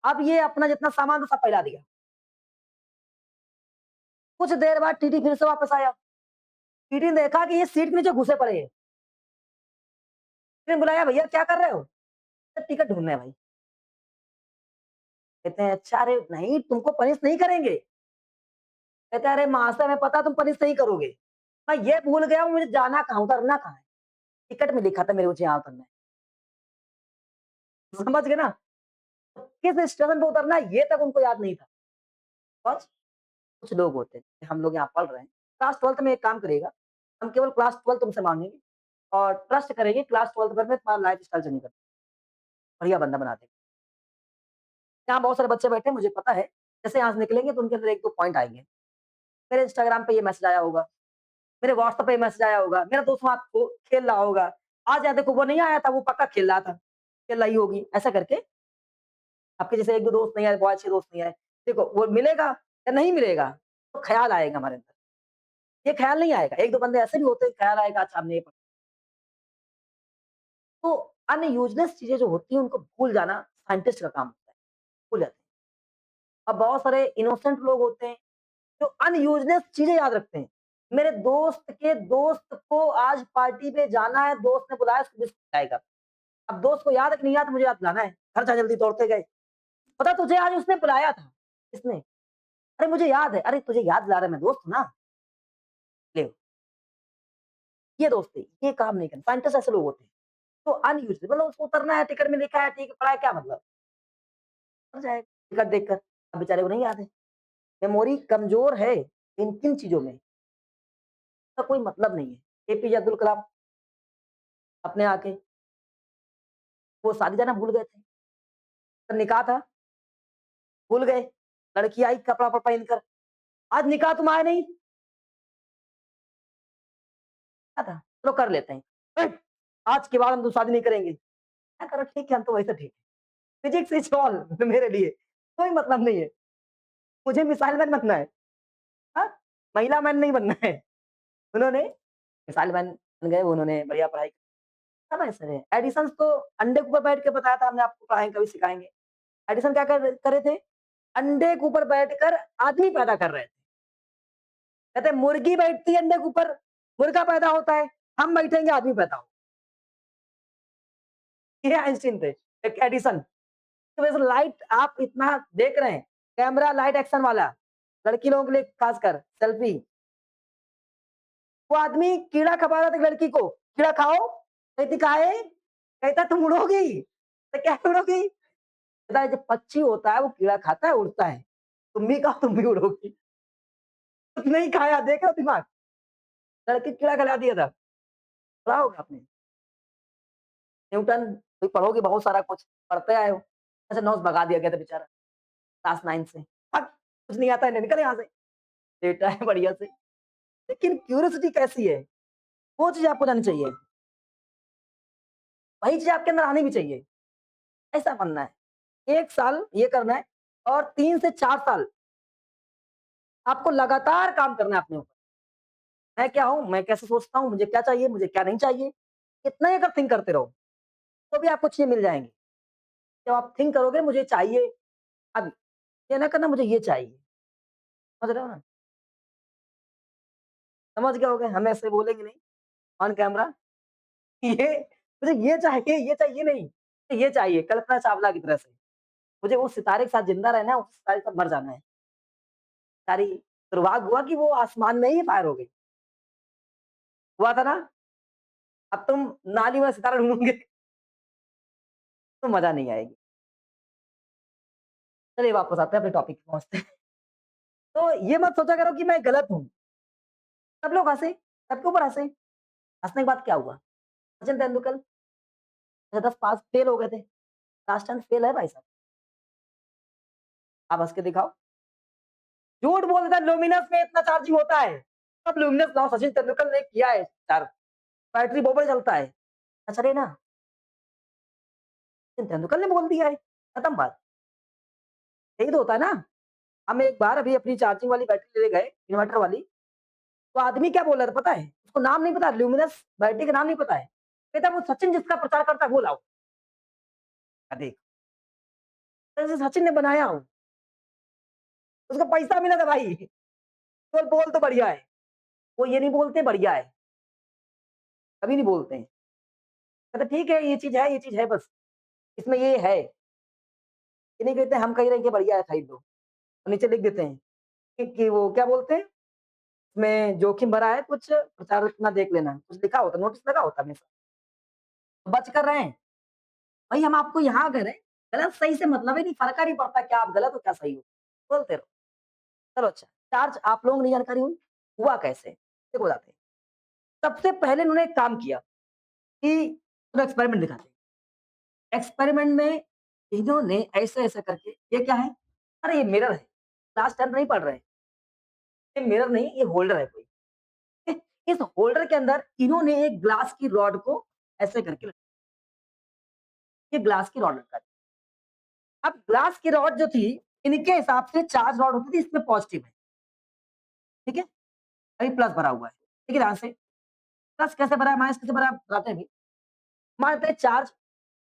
अब ये अपना जितना सामान था सब फैला दिया। कुछ देर बाद टीटी फिर से वापस आया। टीटी ने देखा कि ये सीट के नीचे घुसे पड़े हैं। टीटी ने बुलाया, "भैया क्या कर रहे हो?" "सर टिकट ढूँढ रहे हैं भाई।" कहते हैं, "अच्छा, अरे नहीं, तुमको पनिश नहीं करेंगे।" कहते हैं, "अरे महाशय, हमें पता है तुम पनिश नहीं करोगे। मैं ये भूल गया हूँ मुझे जाना कहाँ, उतरना कहाँ है। टिकट में लिखा था मेरे मुझे यहाँ उतरना है।" समझ गए ना? किस स्टेशन पे उतरना है ये तक उनको याद नहीं था। बस कुछ लोग होते हैं, हम लोग यहाँ पढ़ रहे हैं, क्लास 12th में एक काम करिएगा, हम केवल क्लास 12 तुमसे माँगेंगे और ट्रस्ट करेंगे क्लास 12 भर में तुम्हारा लाइफ़स्टाइल चेंज कर बढ़िया बंदा बना देंगे। यहाँ बहुत सारे बच्चे बैठे हैं, मुझे पता है, जैसे यहाँ से निकलेंगे तो उनके अंदर 1-2 पॉइंट आएँगे। मेरे इंस्टाग्राम पे ये मैसेज आया होगा, मेरे व्हाट्सएप पे ये मैसेज आया होगा, मेरा दोस्त वहाँ खो खेल रहा होगा। आज यहाँ देखो वो नहीं आया था, वो पक्का खेल रहा था, खेल रही होगी, ऐसा करके आपके जैसे 1-2 दोस्त नहीं आए, बहुत अच्छे दोस्त नहीं आए। देखो वो मिलेगा या नहीं मिलेगा, तो ख़्याल आएगा हमारे अंदर। ये ख़्याल नहीं आएगा, 1-2 बंदे ऐसे भी होते हैं, ख़्याल आएगा अच्छा हमने ये पढ़ा। तो अनयूज़लेस चीज़ें जो होती हैं उनको भूल जाना साइंटिस्ट का काम होता है, भूल जाते हैं। अब बहुत सारे इनोसेंट लोग होते हैं जो अनयूज़लेस चीज़ें याद रखते हैं। मेरे दोस्त के दोस्त को आज पार्टी पे जाना है, दोस्त ने बुलाया उसको बिस्कुट खिलाएगा। अब दोस्त को याद है कि नहीं याद मुझे याद दिलाना है, घर जा जल्दी दौड़ते गए। पता तुझे आज उसने बुलाया था, किसने? अरे मुझे याद है, अरे तुझे याद दिला रहा है मैं दोस्त हूँ ना, ले ये दोस्ती, ये काम नहीं करना। साइंटिस्ट ऐसे लोग होते हैं, तो अनयूज्ड मतलब उसको उतरना है, टिकट में लिखा है, ठीक है, पड़ा है, क्या मतलब? उतर जाएगा टिकट देखकर। अब बेचारे को नहीं याद है, मेमोरी कमज़ोर है इन किन चीज़ों में, इसका कोई मतलब नहीं है। एपीजे अब्दुल कलाम अपने आके वो शादी जाना भूल गए थे, निकाह था, भूल गए, लड़की आई कपड़ा-वपड़ा पहन कर, "आज निकाह तुम आए नहीं?" क्या था? चलो कर लेते हैं। "हट! आज के बाद हम तो शादी नहीं करेंगे।" मैं कहा ठीक है, हम तो वैसे ठीक है। फिजिक्स इज़ ऑल मेरे लिए, कोई मतलब नहीं है। मुझे मिसाइल मैन बनना है, हाँ? महिला मैन नहीं बनना है। उन्होंने मिसाइल मैन बन गए, उन्होंने बढ़िया पढ़ाई सब ऐसे रहे। एडिसन तो अंडे के ऊपर बैठ के बताया था हमने आपको पढ़ाएँगे कभी सिखाएँगे। एडिसन क्या कर करे थे? अंडे के ऊपर बैठकर आदमी पैदा कर रहे थे। कहते हैं मुर्गी बैठती है अंडे के ऊपर, मुर्गा पैदा होता है, हम बैठेंगे आदमी पैदा हो। ये आइंस्टीन थे, एक एडिसन। तो वैसे लाइट आप इतना देख रहे हैं, कैमरा लाइट एक्शन वाला, लड़की लोगों के लिए खासकर सेल्फी। वो आदमी कीड़ा खा रहा था लड़की को, कीड़ा खाओ, कहती काहे? कहता तुम उड़ोगी। तो क्या उड़ोगी? कहता है जब पक्षी होता है वो कीड़ा खाता है, उड़ता है। तुम भी खाओ, तुम भी उड़ोगी। नहीं खाया, देख रहे हो दिमाग? लड़की को कीड़ा खिला दिया था, पढ़ा होगा आपने। न्यूटन भी पढ़ोगे बहुत सारा कुछ, पढ़ते आए हो। ऐसे नॉस भगा दिया गया था बेचारा क्लास 9 से। हट! कुछ नहीं आता है, निकल यहाँ से। लेटा है बढ़िया से। लेकिन क्यूरियोसिटी कैसी है? वो चीज़ आपको जाननी चाहिए। वही चीज़ आपके अंदर आनी भी चाहिए। ऐसा बनना है। 1 साल ये करना है और 3 से 4 साल आपको लगातार काम करना है अपने ऊपर। मैं क्या हूँ? मैं कैसे सोचता हूँ? मुझे क्या चाहिए? मुझे क्या नहीं चाहिए? इतना ही अगर थिंक करते रहो, तो भी आपको चीज़ें मिल जाएँगी। जब आप थिंक करोगे मुझे चाहिए अभी, ये ना करना मुझे ये चाहिए। समझ रहे हो ना? समझ गए होगे, हम ऐसे बोलेंगे नहीं ऑन कैमरा ये मुझे ये चाहिए नहीं, ये चाहिए कल्पना चावला की तरह से। मुझे उस सितारे के साथ ज़िंदा रहना है, उस सितारे के साथ मर जाना है। सारी दुर्भाग्य हुआ कि वो आसमान में ही फायर हो गई। हुआ था ना? अब तुम नाली में सितारा ढूँढोगे तो मज़ा नहीं आएगी। चलिए वापस आते हैं अपने टॉपिक पे पहुँचते हैं। तो ये मत सोचा करो कि मैं गलत हूँ। सब लोग हँसे, सबके ऊपर हँसे। हँसने के बाद क्या हुआ? सचिन तेंदुलकर 10 पास फेल हो गए थे। लास्ट टाइम फेल है भाई साहब। आप हँस के दिखाओ। झूठ बोल देता है लुमिनस में इतना चार्जिंग होता है। अब लुमिनस लाओ सचिन तेंदुलकर ने किया है चार्ज। बैटरी बहुत बड़ा चलता है। अच्छा रे ना, सचिन तेंदुलकर ने बोल दिया है, खत्म बात। यही तो होता है ना। हम एक बार अभी अपनी चार्जिंग वाली बैटरी लेने गए, इन्वर्टर वाली, तो आदमी क्या बोल रहा था पता है? उसको नाम नहीं पता, ल्यूमिनस बैटरी का नाम नहीं पता है। कहता है वो सचिन जिसका प्रचार करता है वो लाओ। देख, जैसे सचिन ने बनाया हो, उसको पैसा मिला था भाई। बोल बोल तो बढ़िया है। वो ये नहीं बोलते बढ़िया है, कभी नहीं बोलते हैं। कहते ठीक है, ये चीज़ है बस, इसमें ये है। ये नहीं कहते हम कह रहे हैं कि बढ़िया है खरीद लो। और नीचे लिख देते हैं कि वो क्या बोलते हैं, इसमें जोखिम भरा है कुछ प्रचार अपना देख लेना। कुछ लिखा होता है, नोटिस लगा होता है हमेशा। बच कर रहे हैं। भाई हम आपको यहाँ कह रहे हैं, गलत सही से मतलब ही नहीं, फ़र्क ही नहीं पड़ता क्या आप गलत हो क्या सही हो। बोलते रहो। चलो अच्छा, चार्ज आप लोगों को नहीं जानकारी हुई, हुआ कैसे? देखो बताते हैं। सबसे पहले उन्होंने एक काम किया कि चलो एक्सपेरिमेंट दिखाते हैं। एक्सपेरिमेंट में इन्होंने ऐसे-ऐसे करके ये क्या है? अरे ये मिरर है। क्लास 10th नहीं पढ़ रहे। ये मिरर नहीं, ये होल्डर है कोई। इस होल्डर के अंदर इन्होंने एक ग्लास की रॉड को ऐसे करके ये ग्लास की रॉड लटका दी। अब ग्लास की रॉड जो थी, इनके हिसाब से चार्ज रॉड होती थी, इसमें पॉजिटिव है, ठीक है? अभी प्लस भरा हुआ है। देखिए ध्यान से, प्लस कैसे भरा है, माइनस कैसे भरा है, बताते हैं अभी। मानते हैं चार्ज,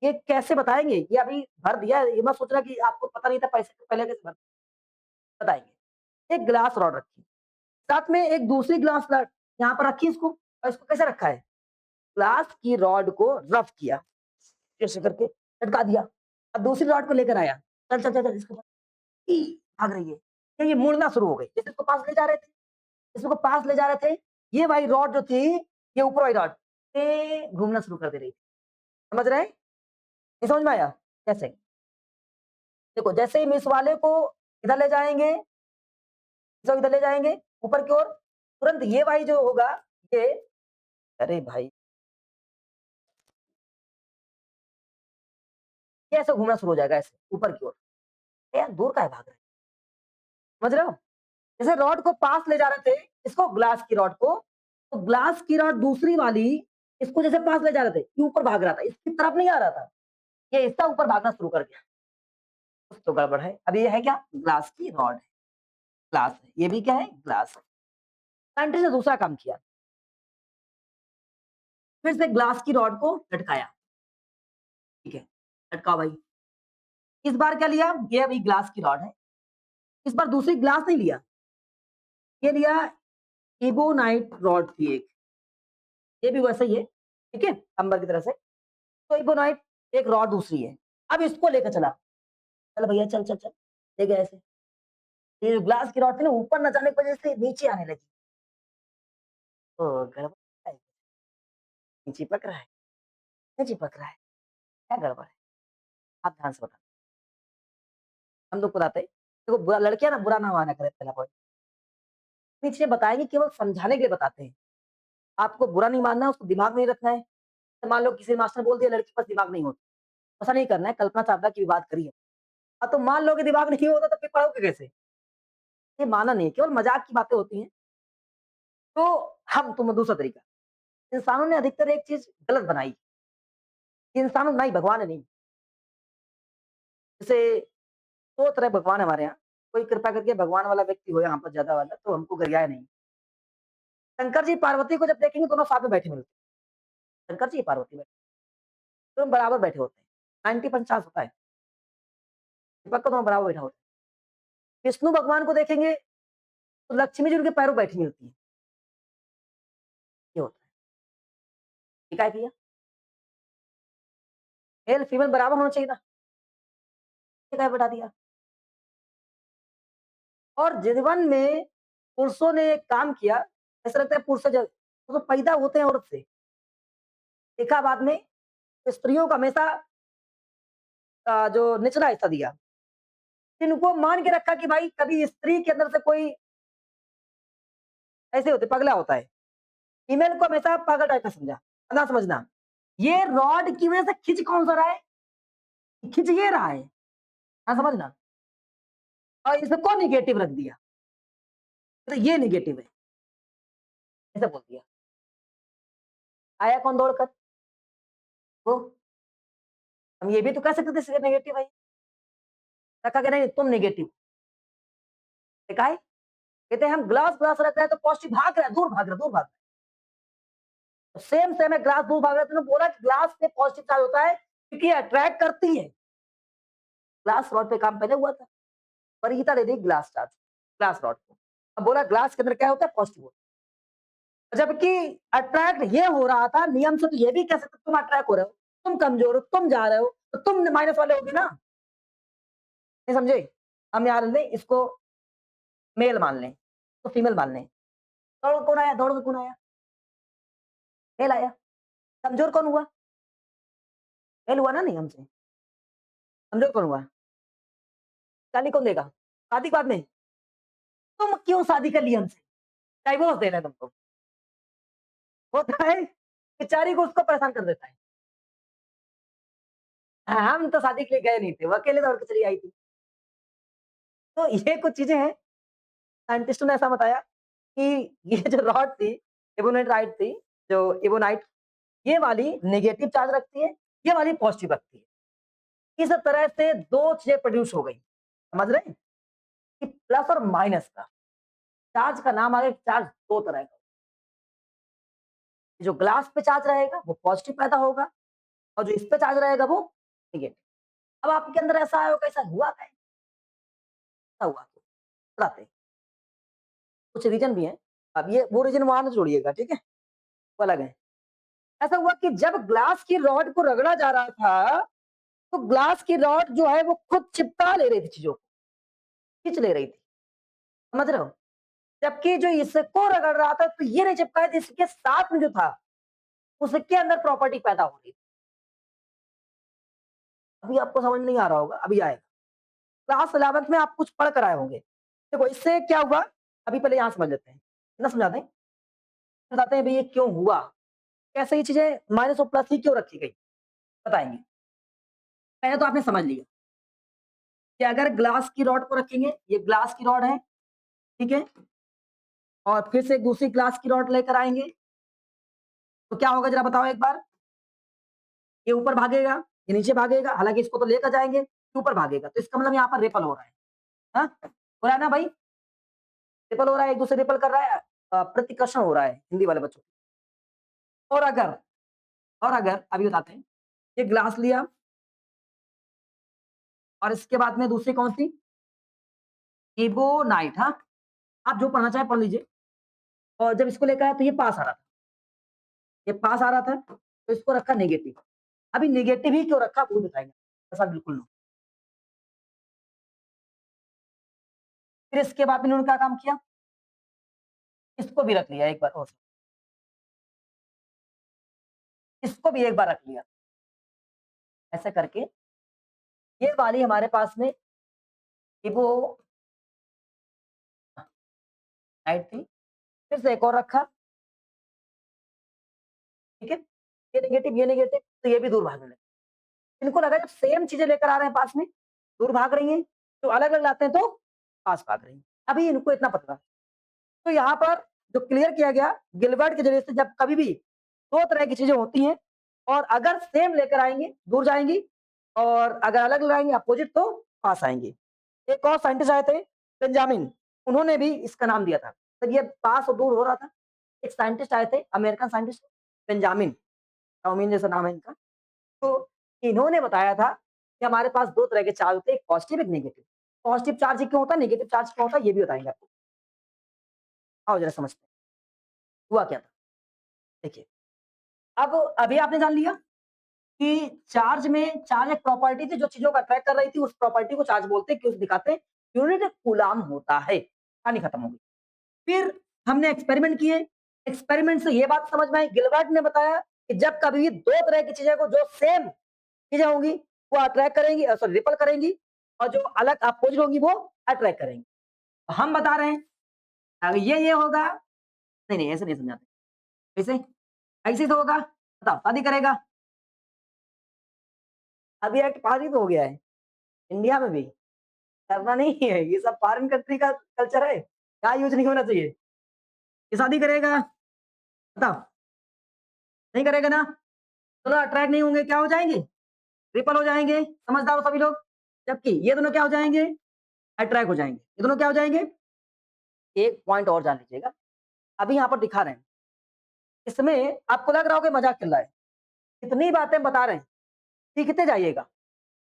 ये कैसे बताएँगे? ये अभी भर दिया है, ये मत सोचना कि आपको पता नहीं था पैसे पहले कैसे भरते बताएँगे। एक ग्लास रॉड रखी, साथ में एक दूसरी ग्लास रॉड यहाँ पर रखी इसको और इसको कैसे रखा है? ग्लास की रॉड को रफ किया, ऐसे करके लटका दिया। अब दूसरी रॉड को लेकर आया, चल, चल, चल, चल इसको ई भाग रही है। फिर ये मुड़ना शुरू हो गई, जैसे इसको पास ले जा रहे थे, इसको पास ले जा रहे थे, ये वाली रॉड जो थी, ये ऊपर वाली रॉड, ये घूमना शुरू कर दे रही थी। समझ रहे हैं? नहीं समझ में आया? कैसे? देखो जैसे ही हम इस वाले को इधर ले जाएँगे, इसको इधर ले जाएँगे, ऊपर की ओर, तुरंत ये वाली जो होगा, ये अरे भाई! ये ऐसे घूमना शुरू हो जाएगा ऐसे, ऊपर की ओर। यार दूर काहे भाग रहे हैं? समझ रहे हो? जैसे रॉड को पास ले जा रहे थे, इसको ग्लास की रॉड को, तो ग्लास की रॉड दूसरी वाली इसको जैसे पास ले जा रहे थे, ये ऊपर भाग रहा था, इसकी तरफ नहीं आ रहा था, ये इसका ऊपर भागना शुरू कर दिया। कुछ तो गड़बड़ है। अब ये है क्या? ग्लास की रॉड है, ग्लास है, ये भी क्या है? ग्लास है। साइंटिस्ट ने दूसरा काम किया, फिर से ग्लास की रॉड को लटकाया, ठीक है, लटकाओ भाई। इस बार क्या लिया? ये अभी ग्लास की रॉड है, इस बार दूसरी ग्लास नहीं लिया, ये लिया इबोनाइट रॉड थी एक, ये भी वैसा ही है, ठीक है, अंबर की तरह से। तो इबोनाइट एक रॉड दूसरी है, अब इसको लेकर चला, चल भैया चल, चल, चल, ले गया ऐसे। ये जो ग्लास की रॉड थी ना ऊपर न जाने की वजह से नीचे आने लगी, तो गड़बड़ है, नहीं चिपक रहा है, नहीं चिपक रहा है, क्या गड़बड़ है? आप ध्यान से बताओ। हम लोग बताते हैं, देखो बुरा लड़कियाँ ना बुरा ना माना करें पहला पॉइंट। इतनी चीज़ें बताएँगे केवल समझाने के लिए बताते हैं। आपको बुरा नहीं मानना है, उसको दिमाग में नहीं रखना है। मान लो किसी मास्टर ने बोल दिया लड़की के पास दिमाग नहीं होता, ऐसा नहीं करना है, कल्पना चावला की भी बात करी है। तो मान लो कि दिमाग नहीं होता तो फिर पढ़ोगे कैसे? ये माना नहीं है, केवल मज़ाक की बातें होती हैं। तो हम तुम दूसरा तरीका, इंसानों ने अधिकतर एक चीज़ गलत बनाई, इंसानों नहीं भगवान ने नहीं। जैसे 2 तरह भगवान है हमारे यहाँ, कोई कृपा करके भगवान वाला व्यक्ति हो यहाँ पर ज़्यादा वाला तो हमको गरियाए नहीं। शंकर जी पार्वती को जब देखेंगे दोनों साथ में बैठे मिलते हैं। शंकर जी पार्वती बैठे, दोनों बराबर बैठे होते हैं। 90% चांस होता है, दीपक को दोनों बराबर बैठा होता है। विष्णु भगवान को देखेंगे तो लक्ष्मी जी उनके पैरों बैठी मिलती है, ये होता है। ठीक है भैया, मेल फीमेल बराबर होना चाहिए था, ये काहे बैठा दिया? और जीवन में पुरुषों ने एक काम किया, ऐसा लगता है पुरुष जब वो तो पैदा होते हैं औरत से, देखा बाद में स्त्रियों को हमेशा जो निचला हिस्सा दिया। इनको मान के रखा कि भाई कभी स्त्री के अंदर से कोई ऐसे होते पगला होता है। फीमेल को हमेशा पागल टाइप का समझा, ना समझना। ये रॉड की वजह से खिंच कौन सा रहा है? खिंच ये रहा है, ना समझना। और इसको नेगेटिव रख दिया, तो ये नेगेटिव है, ऐसा बोल दिया। आया कौन दौड़कर? वो। हम ये भी तो कह सकते थे नेगेटिव है, रखा कि नहीं तुम नेगेटिव। क्या है? कहते हैं हम ग्लास ग्लास रख रहे हैं तो पॉजिटिव भाग रहा है, दूर भाग रहा है, दूर भाग रहा है। सेम सेम है, ग्लास दूर भाग रहा है, तुमने बोला कि ग्लास पे पॉजिटिव चार्ज होता है क्योंकि अट्रैक्ट करती है। ग्लास रॉड पे काम पहले हुआ था, परिहिता दे दी ग्लास चार्ज, ग्लास रॉड को। अब बोला ग्लास के अंदर क्या होता है? पॉजिटिव होता है। जबकि अट्रैक्ट ये हो रहा था नियम से, तो ये भी कह सकते तुम अट्रैक्ट हो रहे हो, तुम कमजोर हो, तुम जा रहे हो, तो तुम माइनस वाले होगे ना। नहीं समझे? हम यहाँ लें इसको मेल मान लें, तो फीमेल मान लें। दौड़ कौन आया? दौड़ के कौन आया? मेल आया। कमजोर कौन हुआ? मेल हुआ ना नियम से। कमजोर कौन हुआ? गाली कौन देगा? शादी के बाद में? तुम क्यों शादी कर ली हमसे? डाइवोर्स देना है तुमको। होता है, बेचारी को उसको परेशान कर देता है। हम तो शादी के लिए गए नहीं थे, वो अकेले दौड़ के चली आई थी। तो ये कुछ चीज़ें हैं, साइंटिस्टों ने ऐसा बताया कि ये जो रॉड थी, एबोनाइट थी, जो एबोनाइट, ये वाली नेगेटिव चार्ज रखती है, ये वाली पॉजिटिव रखती है। इस तरह से 2 चीज़ें प्रोड्यूस हो गई। समझ रहे हैं? कि प्लस और माइनस का, चार्ज का नाम आ गया, चार्ज 2 तरह का। जो ग्लास पे चार्ज रहेगा वो पॉजिटिव पैदा होगा और जो इस पे चार्ज रहेगा वो नेगेटिव। अब आपके अंदर ऐसा आया होगा, ऐसा हुआ क्या है? ऐसा हुआ तो बताते हैं। कुछ रीज़न भी हैं। अब ये वो रीज़न वहाँ ना जोड़िएगा, ठीक है? वो अलग है। ऐसा हुआ कि जब ग्लास की रॉड को रगड़ा जा रहा था, तो ग्लास की रॉड जो है वो खुद चिपका ले रही थी चीज़ों को, खींच ले रही थी। समझ रहे हो? जबकि जो इसको रगड़ रहा था, तो ये नहीं चिपका था, इसके साथ में जो था, उसके अंदर प्रॉपर्टी पैदा हो रही थी। अभी आपको समझ में नहीं आ रहा होगा, अभी आएगा। क्लास 11th में आप कुछ पढ़ कर आए होंगे। देखो इससे क्या हुआ, अभी पहले यहाँ समझ लेते हैं। ना समझाते हैं? बताते हैं भई ये क्यों हुआ? कैसे ये चीज़ें माइनस और प्लस ही क्यों रखी गई? बताएँगे। पहले तो आपने समझ लिया कि अगर ग्लास की रॉड को रखेंगे, ये ग्लास की रॉड है, ठीक है? और फिर से एक दूसरी ग्लास की रॉड लेकर आएँगे, तो क्या होगा ज़रा बताओ एक बार? ये ऊपर भागेगा, ये नीचे भागेगा, हालाँकि इसको तो लेकर जाएँगे, ये ऊपर भागेगा, तो इसका मतलब यहाँ पर रिपल हो रहा है। हाँ? हो रहा है ना भाई? रिपल हो रहा है, एक दूसरे रिपल कर रहा है, प्रतिकर्षण हो रहा है, हिंदी वाले बच्चों। और अगर अभी बताते हैं, ये ग्लास लिया और इसके बाद में दूसरी कौन-सी? एबोनाइट, हाँ? आप जो पढ़ना चाहें पढ़ लीजिए। और जब इसको लेकर आया तो ये पास आ रहा था, ये पास आ रहा था, तो इसको रखा नेगेटिव। अभी नेगेटिव ही क्यों रखा वो बताएँगे, ऐसा बिल्कुल नहीं। फिर इसके बाद में इन्होंने क्या काम किया, इसको भी रख लिया एक बार और, इसको भी एक बार रख लिया। ऐसे करके ये वाली हमारे पास में एबोनाइट थी, फिर से एक और रखा, ठीक है? ये नेगेटिव, तो ये भी दूर भागने लगे। इनको लगा जब सेम चीज़ें लेकर आ रहे हैं पास में, दूर भाग रही हैं, तो अलग-अलग लाते हैं तो पास भाग रही हैं। अभी इनको इतना पता था। तो यहाँ पर जो क्लियर किया गया, गिलबर्ट के ज़रिए से, जब कभी भी 2 तरह की चीज़ें होती हैं और अगर सेम लेकर आएँगे, दूर जाएँगी, और अगर अलग लाएँगे अपोज़िट तो पास आएँगी। एक और साइंटिस्ट आए थे, बेंजामिन, उन्होंने भी इसका नाम दिया था। जब ये पास और दूर हो रहा था, एक साइंटिस्ट आए थे, अमेरिकन साइंटिस्ट, बेंजामिन, टॉमिन जैसा नाम है इनका। तो इन्होंने बताया था कि हमारे पास 2 तरह के चार्ज होते हैं, एक पॉज़िटिव, एक नेगेटिव। पॉज़िटिव चार्ज क्यों होता है, नेगेटिव चार्ज क्यों होता है, ये भी बताएँगे आपको। आओ ज़रा समझते हैं, हुआ क्या था? देखिए, अब अभी आपने जान लिया कि चार्ज एक प्रॉपर्टी थी जो चीज़ों को अट्रैक्ट कर रही थी, उस प्रॉपर्टी को चार्ज बोलते हैं, क्यों दिखाते हैं? यूनिट कूलाम्ब होता है। कहानी खत्म हो गई। फिर हमने एक्सपेरिमेंट किए, एक्सपेरिमेंट से ये बात समझ में आई, गिलबर्ट ने बताया कि जब कभी 2 तरह की चीज़ें को, जो सेम चीज़ें होंगी, वो अट्रैक्ट करेंगी, सॉरी रिपल करेंगी, और जो अलग अपोज़िट होंगी वो अट्रैक्ट करेंगी। हम बता रहे हैं, अगर ये होगा, नहीं, नहीं ऐसे नहीं समझाते। कैसे? ऐसे ही तो होगा, बताओ शादी करेगा, अभी एक्ट पारित हो गया है, इंडिया में भी, करना नहीं है, ये सब फॉरेन कंट्री का कल्चर है, क्या यूज़ नहीं होना चाहिए। ये शादी करेगा, बताओ, नहीं करेगा ना? दोनों अट्रैक्ट नहीं होंगे, क्या हो जाएँगे? रिपल हो जाएँगे, समझदार हो सभी लोग। जबकि ये दोनों क्या हो जाएँगे? अट्रैक्ट हो जाएँगे। ये दोनों क्या हो जाएँगे? एक पॉइंट और जान लीजिएगा, अभी यहाँ पर दिखा रहे हैं। इसमें आपको लग रहा होगा मज़ाक चल रहा है। कितनी बातें बता रहे हैं, सीखते जाइएगा,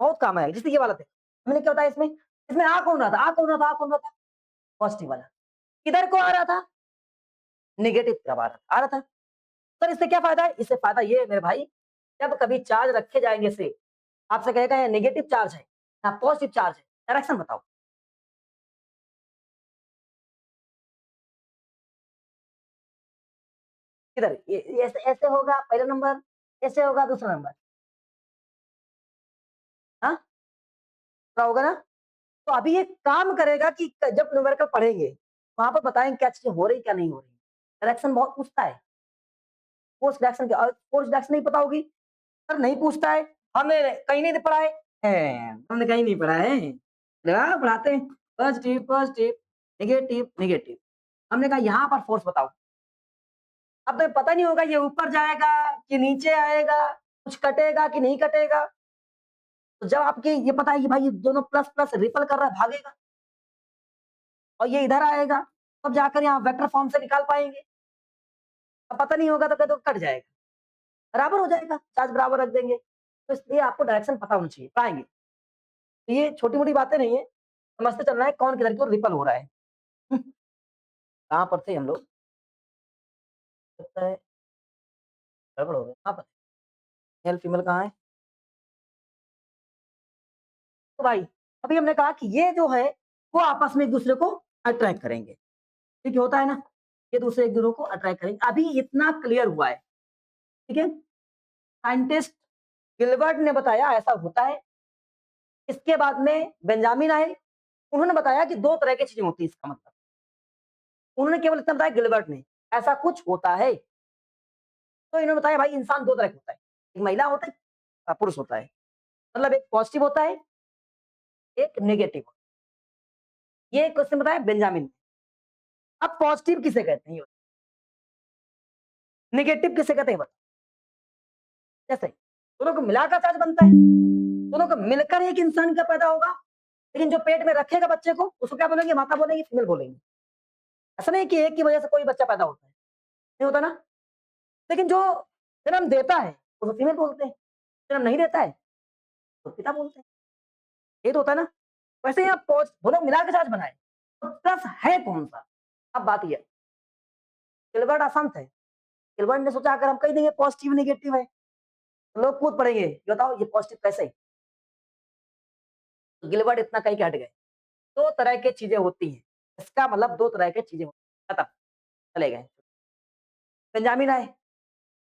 बहुत काम आएगा। जैसे ये वाला देखो, मैंने क्या बताया इसमें? इसमें आ कौन रहा था? आ कौन रहा था? पॉज़िटिव वाला। किधर को आ रहा था? नेगेटिव तरफ आ रहा था। सर इससे क्या फ़ायदा है? इससे फ़ायदा ये है मेरे भाई, जब कभी चार्ज रखे जाएँगे से, आपसे कहेगा ये नेगेटिव चार्ज है या पॉज़िटिव चार्ज है, डायरेक्शन बताओ। किधर? ये ऐसे ऐसे होगा पहला नंबर, ऐसे होगा दूसरा नंबर। हाँ? क्या होगा ना? तो अभी ये काम करेगा कि जब न्यूमेरिकल पढ़ेंगे, वहाँ पर बताएँगे क्या चीज़ें हो रही, क्या नहीं हो रही। डायरेक्शन बहुत पूछता है, फ़ोर्स डायरेक्शन क्या, फ़ोर्स डायरेक्शन नहीं पता होगी, सर नहीं पूछता है, हमने कहीं नहीं पढ़ा है। हमने कहीं नहीं पढ़ा है। पढ़ाते हैं पॉजिटिव, पॉजिटिव, नेगेटिव, नेगेटिव। हमने कहा यहाँ पर फोर्स बताओ। अब तो पता नहीं होगा ये ऊपर जाएगा कि नीचे आएगा, कुछ कटेगा कि नहीं कटेगा। तो जब आपकी ये पता है कि भाई ये दोनों प्लस प्लस रिपल कर रहा है, भागेगा और ये इधर आएगा, तब जाकर यहाँ वेक्टर फॉर्म से निकाल पाएंगे। अब पता नहीं होगा तो कहते कट जाएगा, बराबर हो जाएगा, चार्ज बराबर रख देंगे। तो इसलिए आपको डायरेक्शन पता होना चाहिए, पाएंगे। तो ये छोटी मोटी बातें नहीं है, समझते चलना है कौन किधर की ओर रिपल हो रहा है। कहाँ पर थे हम लोग? लगता है गड़बड़ हो गया। कहाँ पर मेल फीमेल कहाँ है? तो भाई अभी हमने कहा कि ये जो है वो आपस में एक दूसरे को अट्रैक्ट करेंगे। ठीक है, होता है ना, ये दूसरे एक दूसरे को अट्रैक्ट करेंगे। अभी इतना क्लियर हुआ है, ठीक है। साइंटिस्ट गिलबर्ट ने बताया ऐसा होता है। इसके बाद में बेंजामिन आए, उन्होंने बताया कि दो तरह की चीजें होती है। इसका मतलब उन्होंने केवल इतना बताया, गिलबर्ट ने, ऐसा कुछ होता है। तो इन्होंने बताया भाई इंसान दो तरह का होता है, एक महिला होता है, पुरुष होता है। मतलब एक पॉजिटिव होता है, एक नेगेटिव। ये क्वेश्चन बताया बेंजामिन ने। अब पॉजिटिव किसे कहते हैं ये, नेगेटिव किसे कहते हैं, जैसे दोनों को मिलाकर चार्ज बनता है, दोनों को मिलकर एक इंसान का पैदा होगा। लेकिन जो पेट में रखेगा बच्चे को, उसको क्या बोलेंगे, माता बोलेंगे, फीमेल बोलेंगे। ऐसा नहीं कि एक की वजह से कोई बच्चा पैदा होता है, नहीं होता ना। लेकिन जो जन्म देता है उसको फीमेल बोलते हैं, जन्म नहीं देता है तो पिता बोलते हैं। ये तो होता है ना। वैसे ही आप दोनों मिला के चार्ज बनाए, तो प्लस है कौन सा। अब बात यह, गिलबर्ट आसान थे। गिलबर्ट ने सोचा अगर हम कह देंगे पॉजिटिव नेगेटिव है, तो लोग कूद पड़ेंगे, ये बताओ ये पॉजिटिव कैसे। तो गिलबर्ट इतना कहीं के हट गए, दो तरह की चीजें होती हैं, इसका मतलब दो तरह की चीजें होती हैं, खत्म, चले गए। बेंजामिन आए,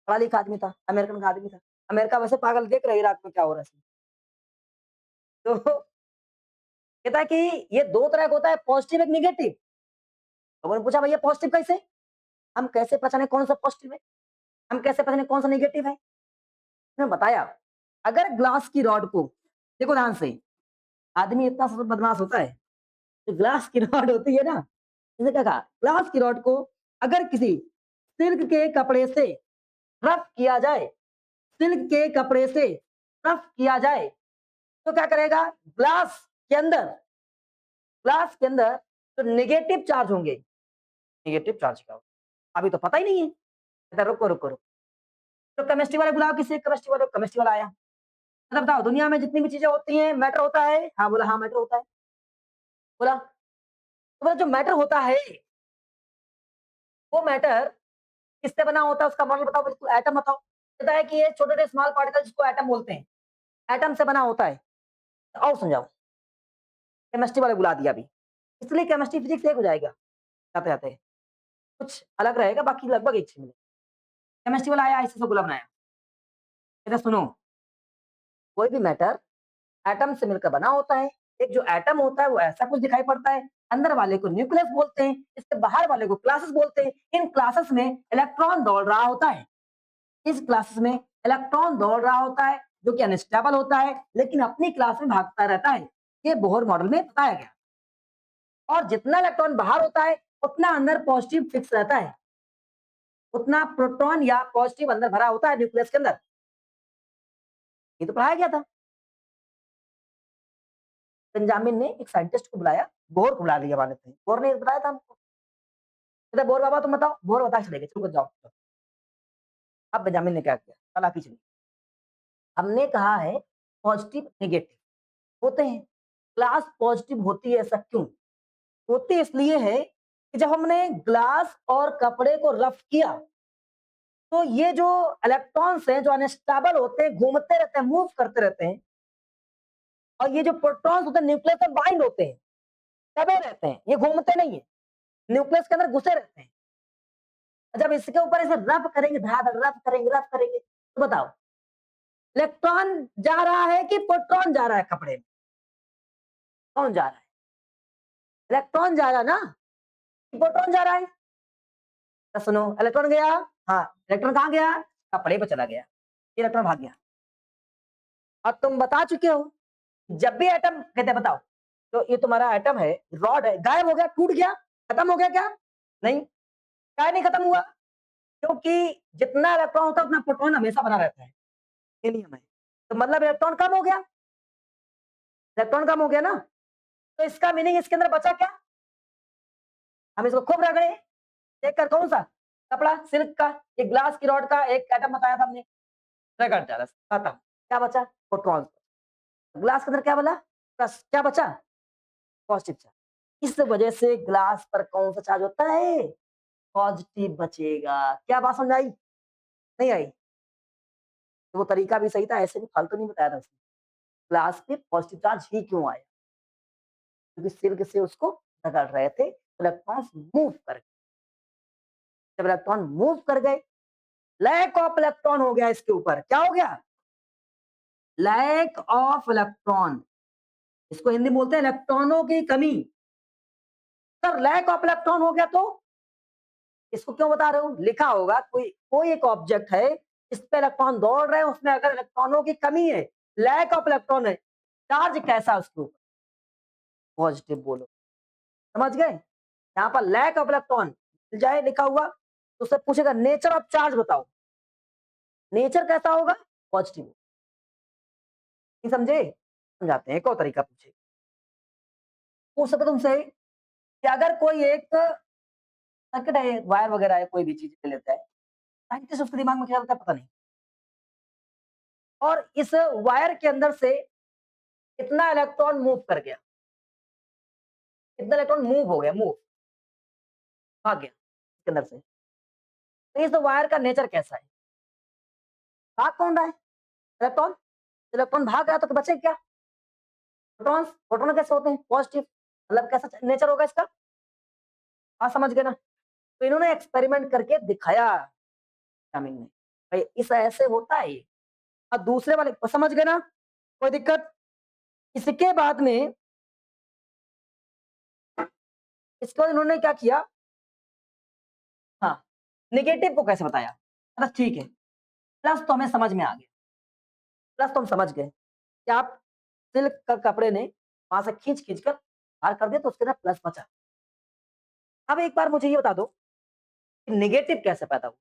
पढ़ा लिखा आदमी था, अमेरिकन का आदमी था। अमेरिका वैसे पागल, देख रहे इराक में क्या हो रहा है। तो कहता है कि ये दो तरह का होता है, पॉजिटिव एक नेगेटिव। तो उन्होंने पूछा भैया पॉजिटिव कैसे, हम कैसे पहचाने कौन सा पॉजिटिव है, हम कैसे पहचाने कौन सा नेगेटिव है। उन्होंने बताया, अगर ग्लास की रॉड को, देखो ध्यान से, आदमी इतना सब बदमाश होता है, तो ग्लास की रॉड होती है ना, इसने क्या कहा, ग्लास की रॉड को अगर किसी सिल्क के कपड़े से रफ किया जाए, सिल्क के कपड़े से रफ किया जाए, तो क्या करेगा, ग्लास के अंदर, ग्लास के अंदर जो नेगेटिव चार्ज होंगे, नेगेटिव चार्ज का अभी तो पता ही नहीं है। कहता रुको रुको रुको, तो केमिस्ट्री वाले बुलाओ, किसी केमिस्ट्री वाले, केमिस्ट्री वाला आया। मतलब बताओ दुनिया में जितनी भी चीजें होती हैं मैटर होता है, हाँ बोला, हाँ मैटर होता है। बोला तो बोला जो मैटर होता है वो मैटर किससे बना होता है, उसका मॉडल बताओ, बिल्कुल एटम बताओ। कहता है कि ये छोटे छोटे स्मॉल पार्टिकल जिसको एटम बोलते हैं, एटम से बना होता है। और समझाओ, केमिस्ट्री वाले बुला दिया अभी, इसलिए केमिस्ट्री फिजिक्स एक हो जाएगा जाते जाते, कुछ अलग रहेगा, बाकी लगभग एक से मिलेगा। केमिस्ट्री वाला आया, ऐसे गोला बनाया, कहता सुनो, कोई भी मैटर एटम से मिलकर बना होता है। एक जो एटम होता है वो ऐसा कुछ दिखाई पड़ता है, अंदर वाले को न्यूक्लियस बोलते हैं, इसके बाहर वाले को क्लासेस बोलते हैं। इन क्लासेस में इलेक्ट्रॉन दौड़ रहा होता है, इस क्लासेस में इलेक्ट्रॉन दौड़ रहा होता है, जो कि अनस्टेबल होता है लेकिन अपनी क्लास में भागता रहता है। ये बोहर मॉडल में बताया गया। और जितना इलेक्ट्रॉन बाहर होता है उतना अंदर पॉजिटिव फिक्स रहता है, उतना प्रोटॉन या पॉजिटिव अंदर भरा होता है न्यूक्लियस के अंदर। ये तो पढ़ाया गया था। बेंजामिन ने एक साइंटिस्ट को बुलाया, बोर को बुला लिया माने थे, बोर ने बताया था हमको। कहते बोर बाबा तुम बताओ, बोर बता के चले गए, चलो जाओ। अब बेंजामिन ने क्या किया, चालाकी चली। हमने कहा है पॉजिटिव नेगेटिव होते हैं, ग्लास पॉजिटिव होती है, ऐसा क्यों होती, इसलिए है कि जब हमने ग्लास और कपड़े को रफ किया, तो ये जो इलेक्ट्रॉन्स हैं जो अनस्टेबल होते हैं, घूमते रहते हैं, मूव करते रहते हैं। और ये जो प्रोटॉन्स होते हैं न्यूक्लियस में बाइंड होते हैं, दबे रहते हैं, ये घूमते नहीं है, न्यूक्लियस के अंदर घुसे रहते हैं। जब इसके ऊपर ऐसे रब करेंगे, धड़ाधड़ रब करेंगे, रब करेंगे, तो बताओ इलेक्ट्रॉन जा रहा है कि प्रोटॉन जा रहा है कपड़े में, कौन जा रहा है, इलेक्ट्रॉन जा रहा है ना, कि प्रोटॉन जा रहा है। तो सुनो, इलेक्ट्रॉन गया, हाँ इलेक्ट्रॉन कहाँ गया, कपड़े पे चला गया, इलेक्ट्रॉन भाग गया। और तुम बता चुके हो, जब भी एटम कहते हैं बताओ, तो ये तुम्हारा एटम है, रॉड है, गायब हो गया, टूट गया, खत्म हो गया क्या? नहीं, काहे नहीं खत्म हुआ? क्योंकि जितना इलेक्ट्रॉन होता है उतना प्रोटॉन हमेशा बना रहता है, ये नियम है। तो मतलब इलेक्ट्रॉन कम हो गया, इलेक्ट्रॉन कम हो गया ना, तो इसका मीनिंग इसके अंदर बचा क्या? हम इसको खूब रगड़े, देख कर कौन सा? कपड़ा, सिल्क का, एक ग्लास की रॉड का एक एटम बताया था हमने, रगड़ डाला, खत्म। क्या बचा? प्रोटॉन। ग्लास के अंदर क्या बोला? प्लस, क्या बचा? Positive charge. इस वजह से ग्लास पर कौन सा चार्ज होता है? पॉजिटिव बचेगा। क्या बात समझ आई? नहीं आई? तो वो तरीका भी सही था, ऐसे भी फालतू नहीं बताया था उसने। ग्लास पे पॉजिटिव चार्ज ही क्यों आया? क्योंकि सिल्क से उसको रगड़ रहे थे, इलेक्ट्रॉन्स मूव कर गए। जब इलेक्ट्रॉन मूव कर गए, लैक ऑफ इलेक्ट्रॉन हो गया इसके ऊपर। क्या हो गया? Lack of electron. इसको हिंदी में बोलते हैं इलेक्ट्रॉनों की कमी। सर लैक ऑफ इलेक्ट्रॉन हो गया तो इसको क्यों बता रहे हूं? लिखा होगा कोई कोई एक ऑब्जेक्ट है, इस पे इलेक्ट्रॉन दौड़ रहे हैं, उसमें अगर इलेक्ट्रॉनों की कमी है, लैक ऑफ इलेक्ट्रॉन है, चार्ज कैसा उसके ऊपर? पॉजिटिव बोलो। समझ गए? यहाँ पर लैक ऑफ इलेक्ट्रॉन मिल जाए लिखा हुआ, तो उससे पूछेगा नेचर ऑफ चार्ज बताओ। नेचर कैसा होगा? पॉजिटिव। नहीं समझे? समझाते हैं, एक और तरीका पूछे। पूछ सकते तुमसे कि अगर कोई एक सर्किट है, वायर वगैरह है, कोई भी चीज ले लेता है, साइंटिस्ट उसके दिमाग में क्या चलता है पता नहीं, और इस वायर के अंदर से कितना इलेक्ट्रॉन मूव कर गया, कितना इलेक्ट्रॉन मूव हो गया, मूव भाग गया इसके अंदर से, तो इस वायर का नेचर कैसा है? भाग कौन रहा है? इलेक्ट्रॉन। इलेक्ट्रॉन भाग रहा है तो बचे क्या? प्रोटॉन्स। प्रोटॉन कैसे होते हैं? पॉजिटिव। मतलब कैसा नेचर होगा इसका? हाँ समझ गए ना? तो इन्होंने एक्सपेरिमेंट करके दिखाया शामिल ने, भाई इस ऐसे होता है ये। अब दूसरे वाले समझ गए ना? कोई दिक्कत? इसके बाद में इसके बाद इन्होंने क्या किया? हाँ, नेगेटिव को कैसे बताया? अच्छा ठीक है, प्लस तो हमें समझ में आ गया, प्लस तो हम समझ गए कि आप सिल्क का कपड़े ने वहां से खींच खींच कर बाहर कर दिया तो उसके अंदर प्लस बचा। अब एक बार मुझे ये बता दो कि नेगेटिव कैसे पैदा हुआ?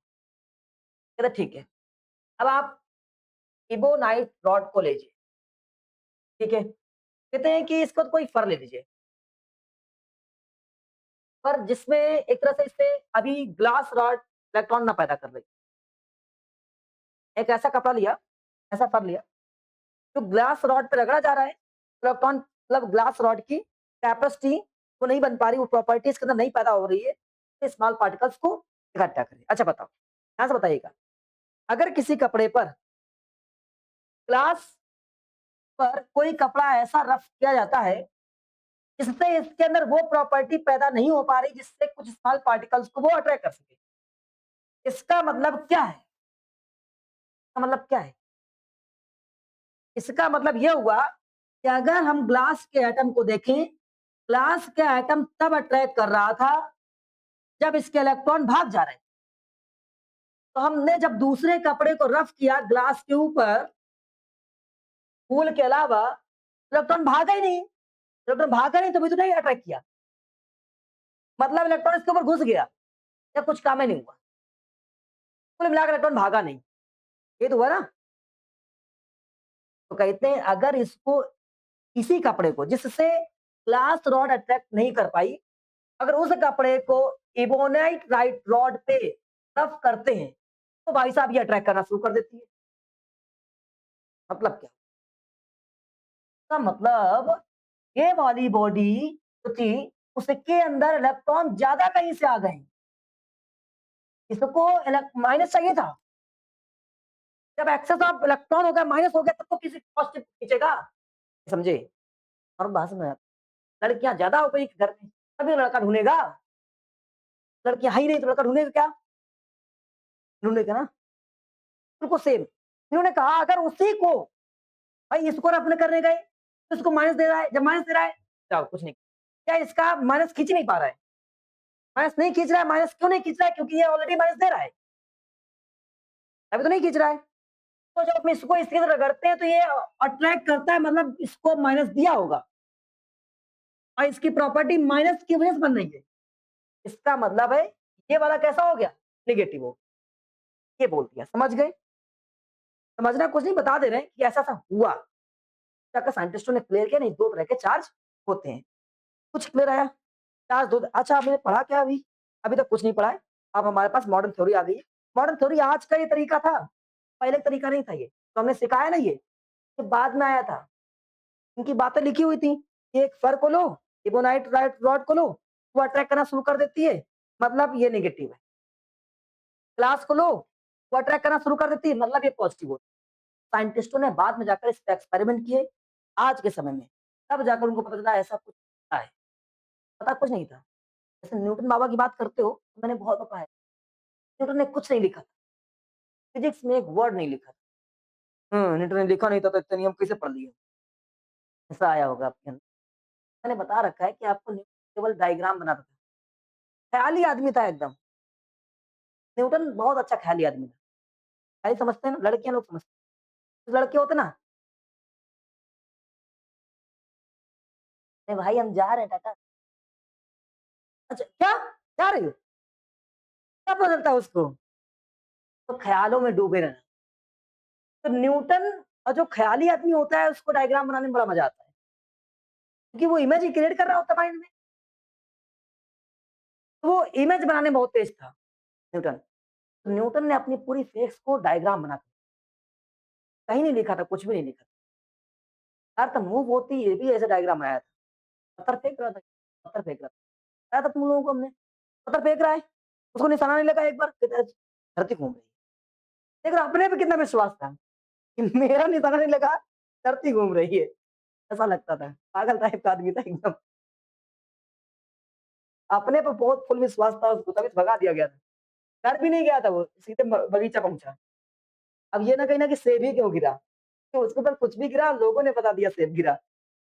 कहते ठीक है, अब आप इबोनाइट रॉड को लीजिए, ठीक है, कहते हैं कि इसको कोई फर ले लीजिए, पर जिसमें एक तरह से इससे अभी ग्लास रॉड इलेक्ट्रॉन ना पैदा कर रही, एक ऐसा कपड़ा लिया, ऐसा फर लिया, जो ग्लास रॉड पे रगड़ा जा रहा है, इलेक्ट्रॉन मतलब ग्लास रॉड की कैपेसिटी वो नहीं बन पा रही, वो प्रॉपर्टी इसके अंदर नहीं पैदा हो रही है, तो स्मॉल पार्टिकल्स को इकट्ठा करें। अच्छा बताओ, ध्यान से बताइएगा, अगर किसी कपड़े पर ग्लास पर कोई कपड़ा ऐसा रफ किया जाता है जिससे इसके अंदर वो प्रॉपर्टी पैदा नहीं हो पा रही जिससे कुछ स्मॉल पार्टिकल्स को वो अट्रैक्ट कर सके, इसका मतलब क्या है? इसका मतलब क्या है? इसका मतलब ये हुआ कि अगर हम ग्लास के एटम को देखें, ग्लास के एटम तब अट्रैक्ट कर रहा था जब इसके इलेक्ट्रॉन भाग जा रहे हैं। तो हमने जब दूसरे कपड़े को रफ किया ग्लास के ऊपर, फूल के अलावा, इलेक्ट्रॉन भागा ही नहीं, इलेक्ट्रॉन भागा नहीं तभी तो नहीं अट्रैक्ट किया, मतलब इलेक्ट्रॉन इसके ऊपर घुस गया या कुछ काम ही नहीं हुआ, कुल मिलाकर इलेक्ट्रॉन भागा नहीं, ये तो हुआ ना? तो कहते हैं अगर इसको, इसी कपड़े को जिससे ग्लास रॉड अट्रैक्ट नहीं कर पाई, अगर उस कपड़े को इबोनाइट राइट रॉड पे रफ करते हैं तो भाई साहब ये अट्रैक्ट करना शुरू कर देती है। मतलब क्या? इसका मतलब ये वाली बॉडी जो थी उसके अंदर इलेक्ट्रॉन ज्यादा कहीं से आ गए, इसको माइनस चाहिए था, जब एक्सेस ऑफ इलेक्ट्रॉन हो गया, माइनस हो गया, तब तो किसी पॉजिटिव खींचेगा। समझे? और बात में लड़कियां ज्यादा हो गई घर में, तभी लड़का ढूंढेगा, लड़कियां है ही नहीं तो लड़का ढूंढेगा क्या? ढूंढेगा ना? बिल्कुल सेम। इन्होंने कहा अगर उसी को, भाई इसको रफने करने गए तो इसको माइनस दे रहा है, जब माइनस दे रहा है, चलो कुछ नहीं, क्या इसका माइनस खींच नहीं पा रहा है? माइनस नहीं खींच रहा है, माइनस क्यों नहीं खींच रहा है? क्योंकि ये ऑलरेडी माइनस दे रहा है, अभी तो नहीं खींच रहा है। तो जब हम इसको इसकी तरह रगड़ते हैं तो ये अट्रैक्ट करता है, मतलब इसको माइनस दिया होगा और इसकी प्रॉपर्टी माइनस की वजह से बन रही है। इसका मतलब है ये वाला कैसा हो गया? नेगेटिव हो गया। ये बोल दिया, समझ गए? समझना कुछ नहीं, बता दे रहे हैं कि ऐसा-ऐसा हुआ। जाकर साइंटिस्टों ने क्लियर किया, नहीं 2 तरह के चार्ज होते हैं। कुछ क्लियर आया? चार्ज 2, अच्छा आपने पढ़ा क्या अभी? अभी तक कुछ नहीं पढ़ा है। अब हमारे पास मॉडर्न थ्योरी आ गई है। मॉडर्न थ्योरी आज का ये तरीका था, पहले का तरीका नहीं था ये। तो हमने सिखाया ना ये बाद में आया था। इनकी बातें लिखी हुई थी। कि एक फर को लो, इबोनाइट राइट रॉड को लो, वो अट्रैक्ट करना शुरू कर देती है, मतलब ये नेगेटिव है। ग्लास को लो, वो अट्रैक्ट करना शुरू कर देती है, मतलब ये पॉजिटिव होता है। साइंटिस्टों ने बाद में जाकर इस पे एक्सपेरिमेंट किए, आज के समय में, तब जाकर उनको पता चला ऐसा कुछ होता है, पता कुछ नहीं था। जैसे न्यूटन बाबा की बात करते हो, मैंने बहुत बार पढ़ा है, न्यूटन ने कुछ नहीं लिखा था, फिजिक्स में एक वर्ड नहीं लिखा था। न्यूटन ने लिखा नहीं था तो इतने नियम कैसे पढ़ लिए? ऐसा आया होगा आपके अंदर। मैंने बता रखा है कि आपको न्यूटन केवल डायग्राम बनाता था, ख़याली आदमी था एकदम। न्यूटन बहुत अच्छा ख़याली आदमी था। ख़याली समझते हैं ना? लड़कियाँ लोग समझते हैं। कुछ लड़के होते हैं ना, "अरे भाई हम जा रहे हैं टाटा।" अच्छा क्या? जा रही हो? क्या पता चलता है उसको? तो ख़्यालों में डूबे रहना। तो न्यूटन और जो ख़याली आदमी होता है उसको डायग्राम बनाने में बड़ा मज़ा आता है। क्योंकि वो इमेज ही क्रिएट कर रहा होता है माइंड में। तो वो इमेज बनाने में बहुत तेज़ था न्यूटन। तो न्यूटन ने अपनी पूरी फिज़िक्स को डायग्राम बना के, कहीं नहीं लिखा था, कुछ भी नहीं लिखा था। अर्थ मूव होती ये भी ऐसे डायग्राम बनाया था। पत्थर फेंक रहा था, पत्थर फेंक रहा था। बताया था तुम लोगों को हमने, पत्थर फेंक रहा है, उसको निशाना नहीं लगा एक बार, कहता है धरती घूम रही है। देख रहा अपने पे कितना विश्वास था कि मेरा निशाना नहीं लगा, धरती घूम रही है। ऐसा लगता था, पागल टाइप का आदमी था एकदम। अपने पे बहुत फुल विश्वास था उसको, तभी तो भगा दिया गया था। घर भी नहीं गया था वो, सीधे बगीचा पहुँचा। अब ये ना कहीं ना कि सेब ही क्यों गिरा, तो उसके ऊपर कुछ भी गिरा, लोगों ने बता दिया सेब गिरा।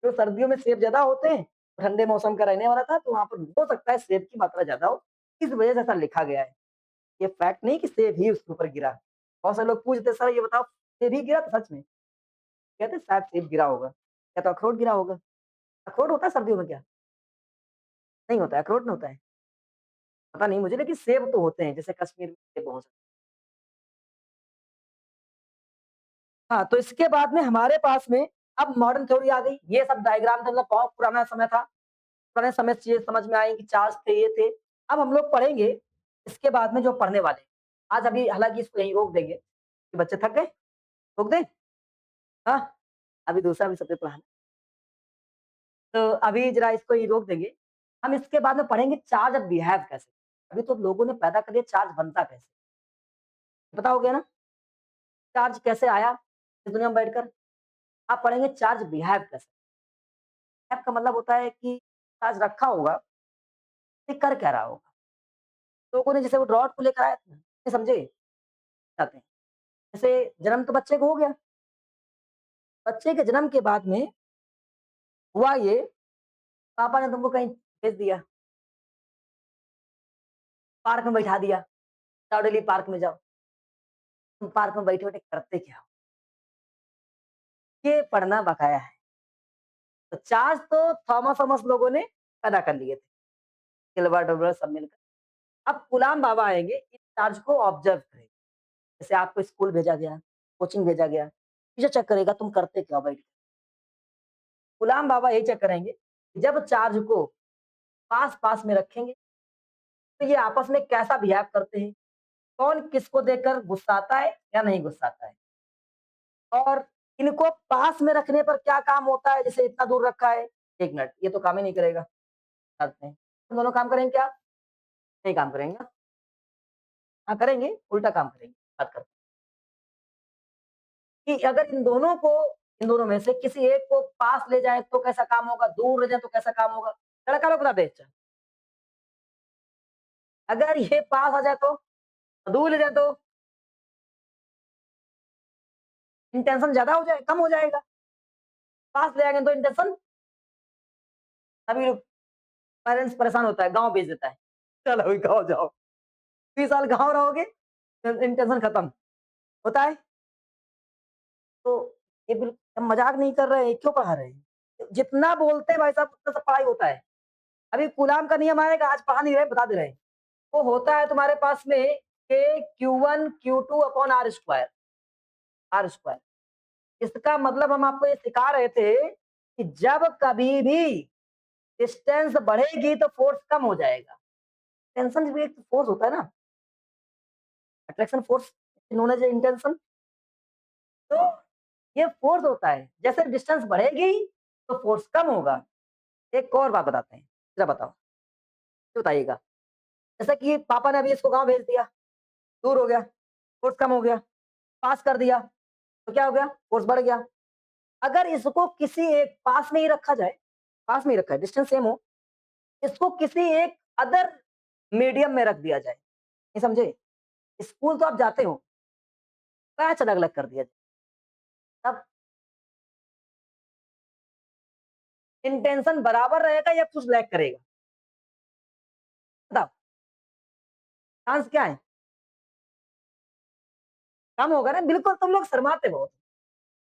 तो सर्दियों में सेब ज्यादा होते हैं, ठंडे मौसम का रहने वाला था, तो वहां पर हो सकता है सेब की मात्रा ज्यादा हो, इस वजह से ऐसा लिखा गया है। ये फैक्ट नहीं कि सेब ही उसके ऊपर गिरा। बहुत सारे लोग पूछते सर ये बताओ सेब ही गिरा था सच में? कहते शायद सेब गिरा होगा, या तो अखरोट गिरा होगा। अखरोट होता है सर्दियों में क्या? नहीं होता है, अखरोट नहीं होता है। पता नहीं मुझे, लेकिन सेब तो होते हैं, जैसे कश्मीर में सेब बहुत। हाँ, तो इसके बाद में हमारे पास में अब मॉडर्न थ्योरी आ गई। ये सब डायग्राम था, मतलब बहुत पुराना समय था। पुराने समय से चीज़ें समझ में आई कि चार्ज थे, ये थे। अब हम लोग पढ़ेंगे इसके बाद में जो पढ़ने वाले हैं। आज अभी हालाँकि इसको यहीं रोक देंगे कि बच्चे थक गए? रोक दें? हाँ? अभी दूसरा भी सब्जेक्ट पढ़ाना है। तो अभी ज़रा इसको यहीं रोक देंगे। हम इसके बाद में पढ़ेंगे चार्ज अब बिहेव कैसे? अभी तो लोगों ने पैदा कर दिया, चार्ज बनता कैसे? पता हो गया ना? चार्ज कैसे आया इस दुनिया में बैठकर? अब पढ़ेंगे चार्ज बिहेव कैसे? बिहेव का मतलब होता है कि चार्ज रखा होगा, ये कर क्या रहा होगा? लोगों ने जैसे वो रॉड को लेकर आए थे, ये समझे? जाते हैं। जैसे जन्म तो बच्चे को हो गया, बच्चे के जन्म के बाद में हुआ ये, पापा ने तुमको कहीं भेज दिया, पार्क में बैठा दिया, जाओ डेली पार्क में जाओ। तुम पार्क में बैठे-बैठे करते क्या हो? ये पढ़ना बकाया है। तो चार्ज तो थॉमस-वॉमस लोगों ने पैदा कर लिए थे, गिलबर्ट-विलबर्ट सब मिलकर। अब गुलाम बाबा आएँगे, इस चार्ज को ऑब्जर्व करेंगे। जैसे आपको स्कूल भेजा गया, कोचिंग भेजा गया, टीचर चेक करेगा तुम करते क्या हो बैठ के। गुलाम बाबा यही चेक करेंगे, कि जब चार्ज को पास-पास में रखेंगे, तो ये आपस में कैसा बिहेव करते हैं, कौन किसको देखकर गुस्साता है या नहीं गुस्साता है। और इनको पास में रखने पर क्या काम होता है, जैसे इतना दूर रखा है, 1 मिनट, ये तो काम ही नहीं करेगा, करते हैं। तुम दोनों काम करेंगे क्या? नहीं काम करेंगे ना? हाँ, करेंगे, उल्टा काम करेंगे, बात करते हैं। कि अगर इन दोनों में से किसी एक को पास ले जाए तो कैसा काम होगा, दूर ले जाए तो कैसा काम होगा? लड़का लोग बताते हैं, अच्छा, अगर ये पास आ जाए तो, दूर ले जाए तो इंटेंशन ज़्यादा हो जाए कम हो जाएगा, पास ले आएँगे तो इंटेंशन, तभी लोग पेरेंट्स परेशान होता है, गाँव भेज देता है। चलो अभी गाँव जाओ, 20 साल गाँव रहोगे, इंटेंशन खत्म, होता है? तो ये हम मज़ाक नहीं कर रहे हैं, क्यों पढ़ा रहे हैं? जितना बोलते हैं भाई साहब उतना सब पढ़ाई होता है। अभी कूलाम का नियम आएगा, आज पढ़ा नहीं रहे, बता दे रहे हैं। वो होता है तुम्हारे पास में के Q1 Q2 upon r square, r square. इसका मतलब हम आपको ये सिखा रहे थे कि जब कभी भी डिस्टेंस बढ़ेगी तो फोर्स कम हो जाएगा। टेंशन भी एक फोर्स होता है ना, attraction force known as intention. तो ये फोर्स होता है, जैसे डिस्टेंस बढ़ेगी तो फोर्स कम होगा। एक और बात बताते हैं, जरा बताओ, ये बताइएगा। जैसे कि पापा ने अभी इसको गाँव भेज दिया, दूर हो गया, फोर्स कम हो गया, पास कर दिया, तो क्या हो गया? फोर्स बढ़ गया। अगर इसको किसी एक पास में ही रखा जाए, पास में ही रखा है, डिस्टेंस सेम हो, इसको किसी एक अदर मीडियम में रख दिया जाए, ये समझे? स्कूल तो आप जाते हो, बैच अलग-अलग कर दिया जाए, तब इंटेंशन बराबर रहेगा या कुछ लैग करेगा? बताओ, चांस क्या है? कम होगा ना, बिल्कुल तुम लोग शर्माते बहुत।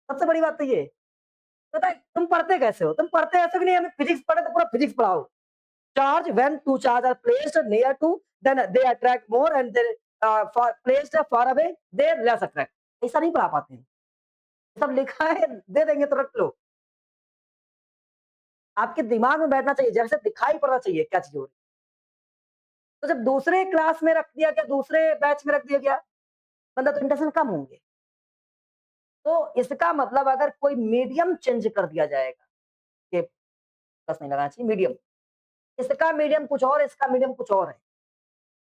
सबसे बड़ी बात तो ये है। पता है तुम पढ़ते कैसे हो? तुम पढ़ते ऐसे भी नहीं, हमें फिजिक्स पढ़े तो पूरा फिजिक्स पढ़ाओ। Charge when two charge are placed near to then they attract more and they for placed far away they less attract. ऐसा नहीं पढ़ा पाते हैं। सब लिखा है, दे देंगे तो रख लो। आपके दिमाग में बैठना चाहिए, जैसे दिखाई पड़ना चाहिए क्या चीज़ हो रही है। तो जब दूसरे क्लास में रख दिया गया, दूसरे बैच में रख दिया गया, मतलब तो इंटेंशन कम होंगे। तो इसका मतलब अगर कोई मीडियम चेंज कर दिया जाएगा, ये बस नहीं लगाना चाहिए मीडियम। इसका मीडियम कुछ और है, इसका मीडियम कुछ और है।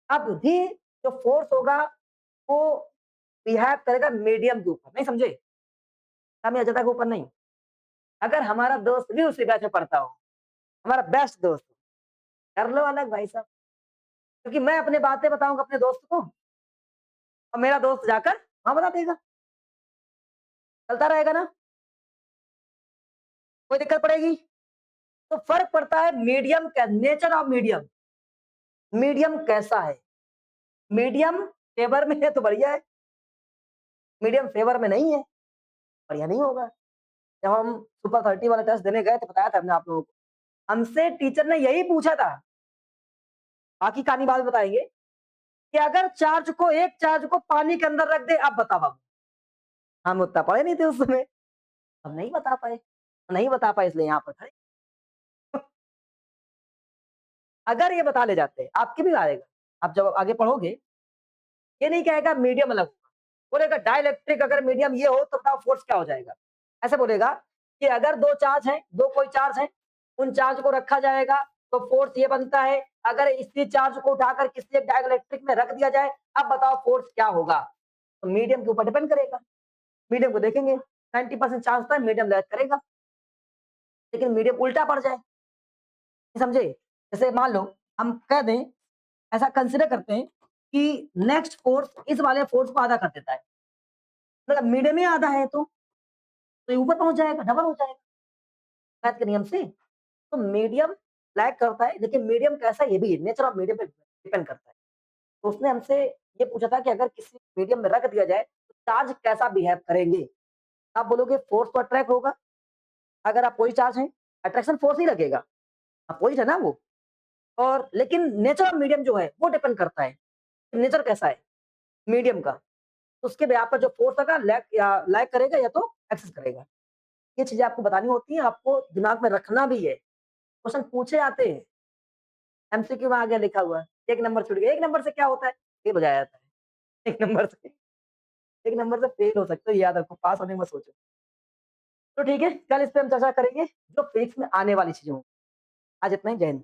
अब भी जो फोर्स होगा वो बिहेव करेगा मीडियम के ऊपर, नहीं समझे? कम या ज्यादा के ऊपर नहीं। अगर हमारा दोस्त भी उसी बैच में पढ़ता हो, हमारा बेस्ट दोस्त हो, कर लो अलग भाई साहब। क्योंकि मैं अपनी बातें बताऊंगा अपने दोस्त को और मेरा दोस्त जाकर वहां बता देगा, चलता रहेगा ना, कोई दिक्कत पड़ेगी? तो फर्क पड़ता है मीडियम का, नेचर ऑफ मीडियम। मीडियम कैसा है? मीडियम फेवर में है तो बढ़िया है, मीडियम फेवर में नहीं है, बढ़िया नहीं होगा। जब हम सुपर 30 वाला टेस्ट देने गए तो बताया था हमने आप लोगों को, हमसे टीचर ने यही पूछा था, बाकी कहानी बाद में बताएंगे, कि अगर एक चार्ज को पानी के अंदर रख दे, अब बताओ बाबू। हम उतना पढ़े नहीं थे उस समय, हम नहीं बता पाए, नहीं बता पाए इसलिए यहाँ पर खड़े। अगर ये बता ले जाते आपके भी आएगा, आप जब आगे पढ़ोगे, ये नहीं कहेगा मीडियम अलग होगा, बोलेगा डाइलेक्ट्रिक अगर मीडियम ये हो तो बताओ फोर्स क्या हो जाएगा। ऐसे बोलेगा कि अगर दो चार्ज हैं, दो कोई चार्ज है, उन चार्ज को रखा जाएगा तो फोर्स ये बनता है। अगर इसी चार्ज को उठाकर किसी एक डाइलेक्ट्रिक में रख दिया जाए, अब बताओ फोर्स क्या होगा? तो मीडियम के ऊपर डिपेंड करेगा। मीडियम को देखेंगे, 90% चांस था मीडियम लैग करेगा, लेकिन मीडियम उल्टा पड़ जाए, समझे? जैसे मान लो हम कह दें, ऐसा कंसिडर करते हैं कि नेक्स्ट फोर्स इस वाले फोर्स को आधा कर देता है, मतलब मीडियम ही आधा है तो ये ऊपर पहुंच जाएगा, डबल हो जाएगा मैथ के नियम से। तो मीडियम लैग करता है, लेकिन मीडियम कैसा है ये भी नेचर ऑफ मीडियम पे डिपेंड करता है। तो उसने हमसे ये पूछा था कि अगर किसी मीडियम में रख दिया जाए तो चार्ज कैसा बिहेव करेंगे? आप बोलोगे फोर्स तो अट्रैक्ट होगा, अगर आप कोई चार्ज है अट्रैक्शन फोर्स ही लगेगा, अपोजिट है ना वो। और लेकिन नेचर ऑफ मीडियम जो है वो डिपेंड करता है, नेचर कैसा है मीडियम का, तो उसके यहाँ पर जो फोर्स होगा लैग करेगा या तो एक्सेस करेगा। ये चीजें आपको बतानी होती है, आपको दिमाग में रखना भी है। क्वेश्चन पूछे जाते हैं, एमसीक्यू में आ गया लिखा हुआ, एक नंबर छूट गया, एक नंबर से क्या होता है? फेल हो जाता है। एक नंबर से फेल हो सकते हो, याद रखो, पास होने में सोचो। तो ठीक है, कल इस पे हम चर्चा करेंगे जो फिजिक्स में आने वाली चीजें हों। आज इतना ही, जय हिंद।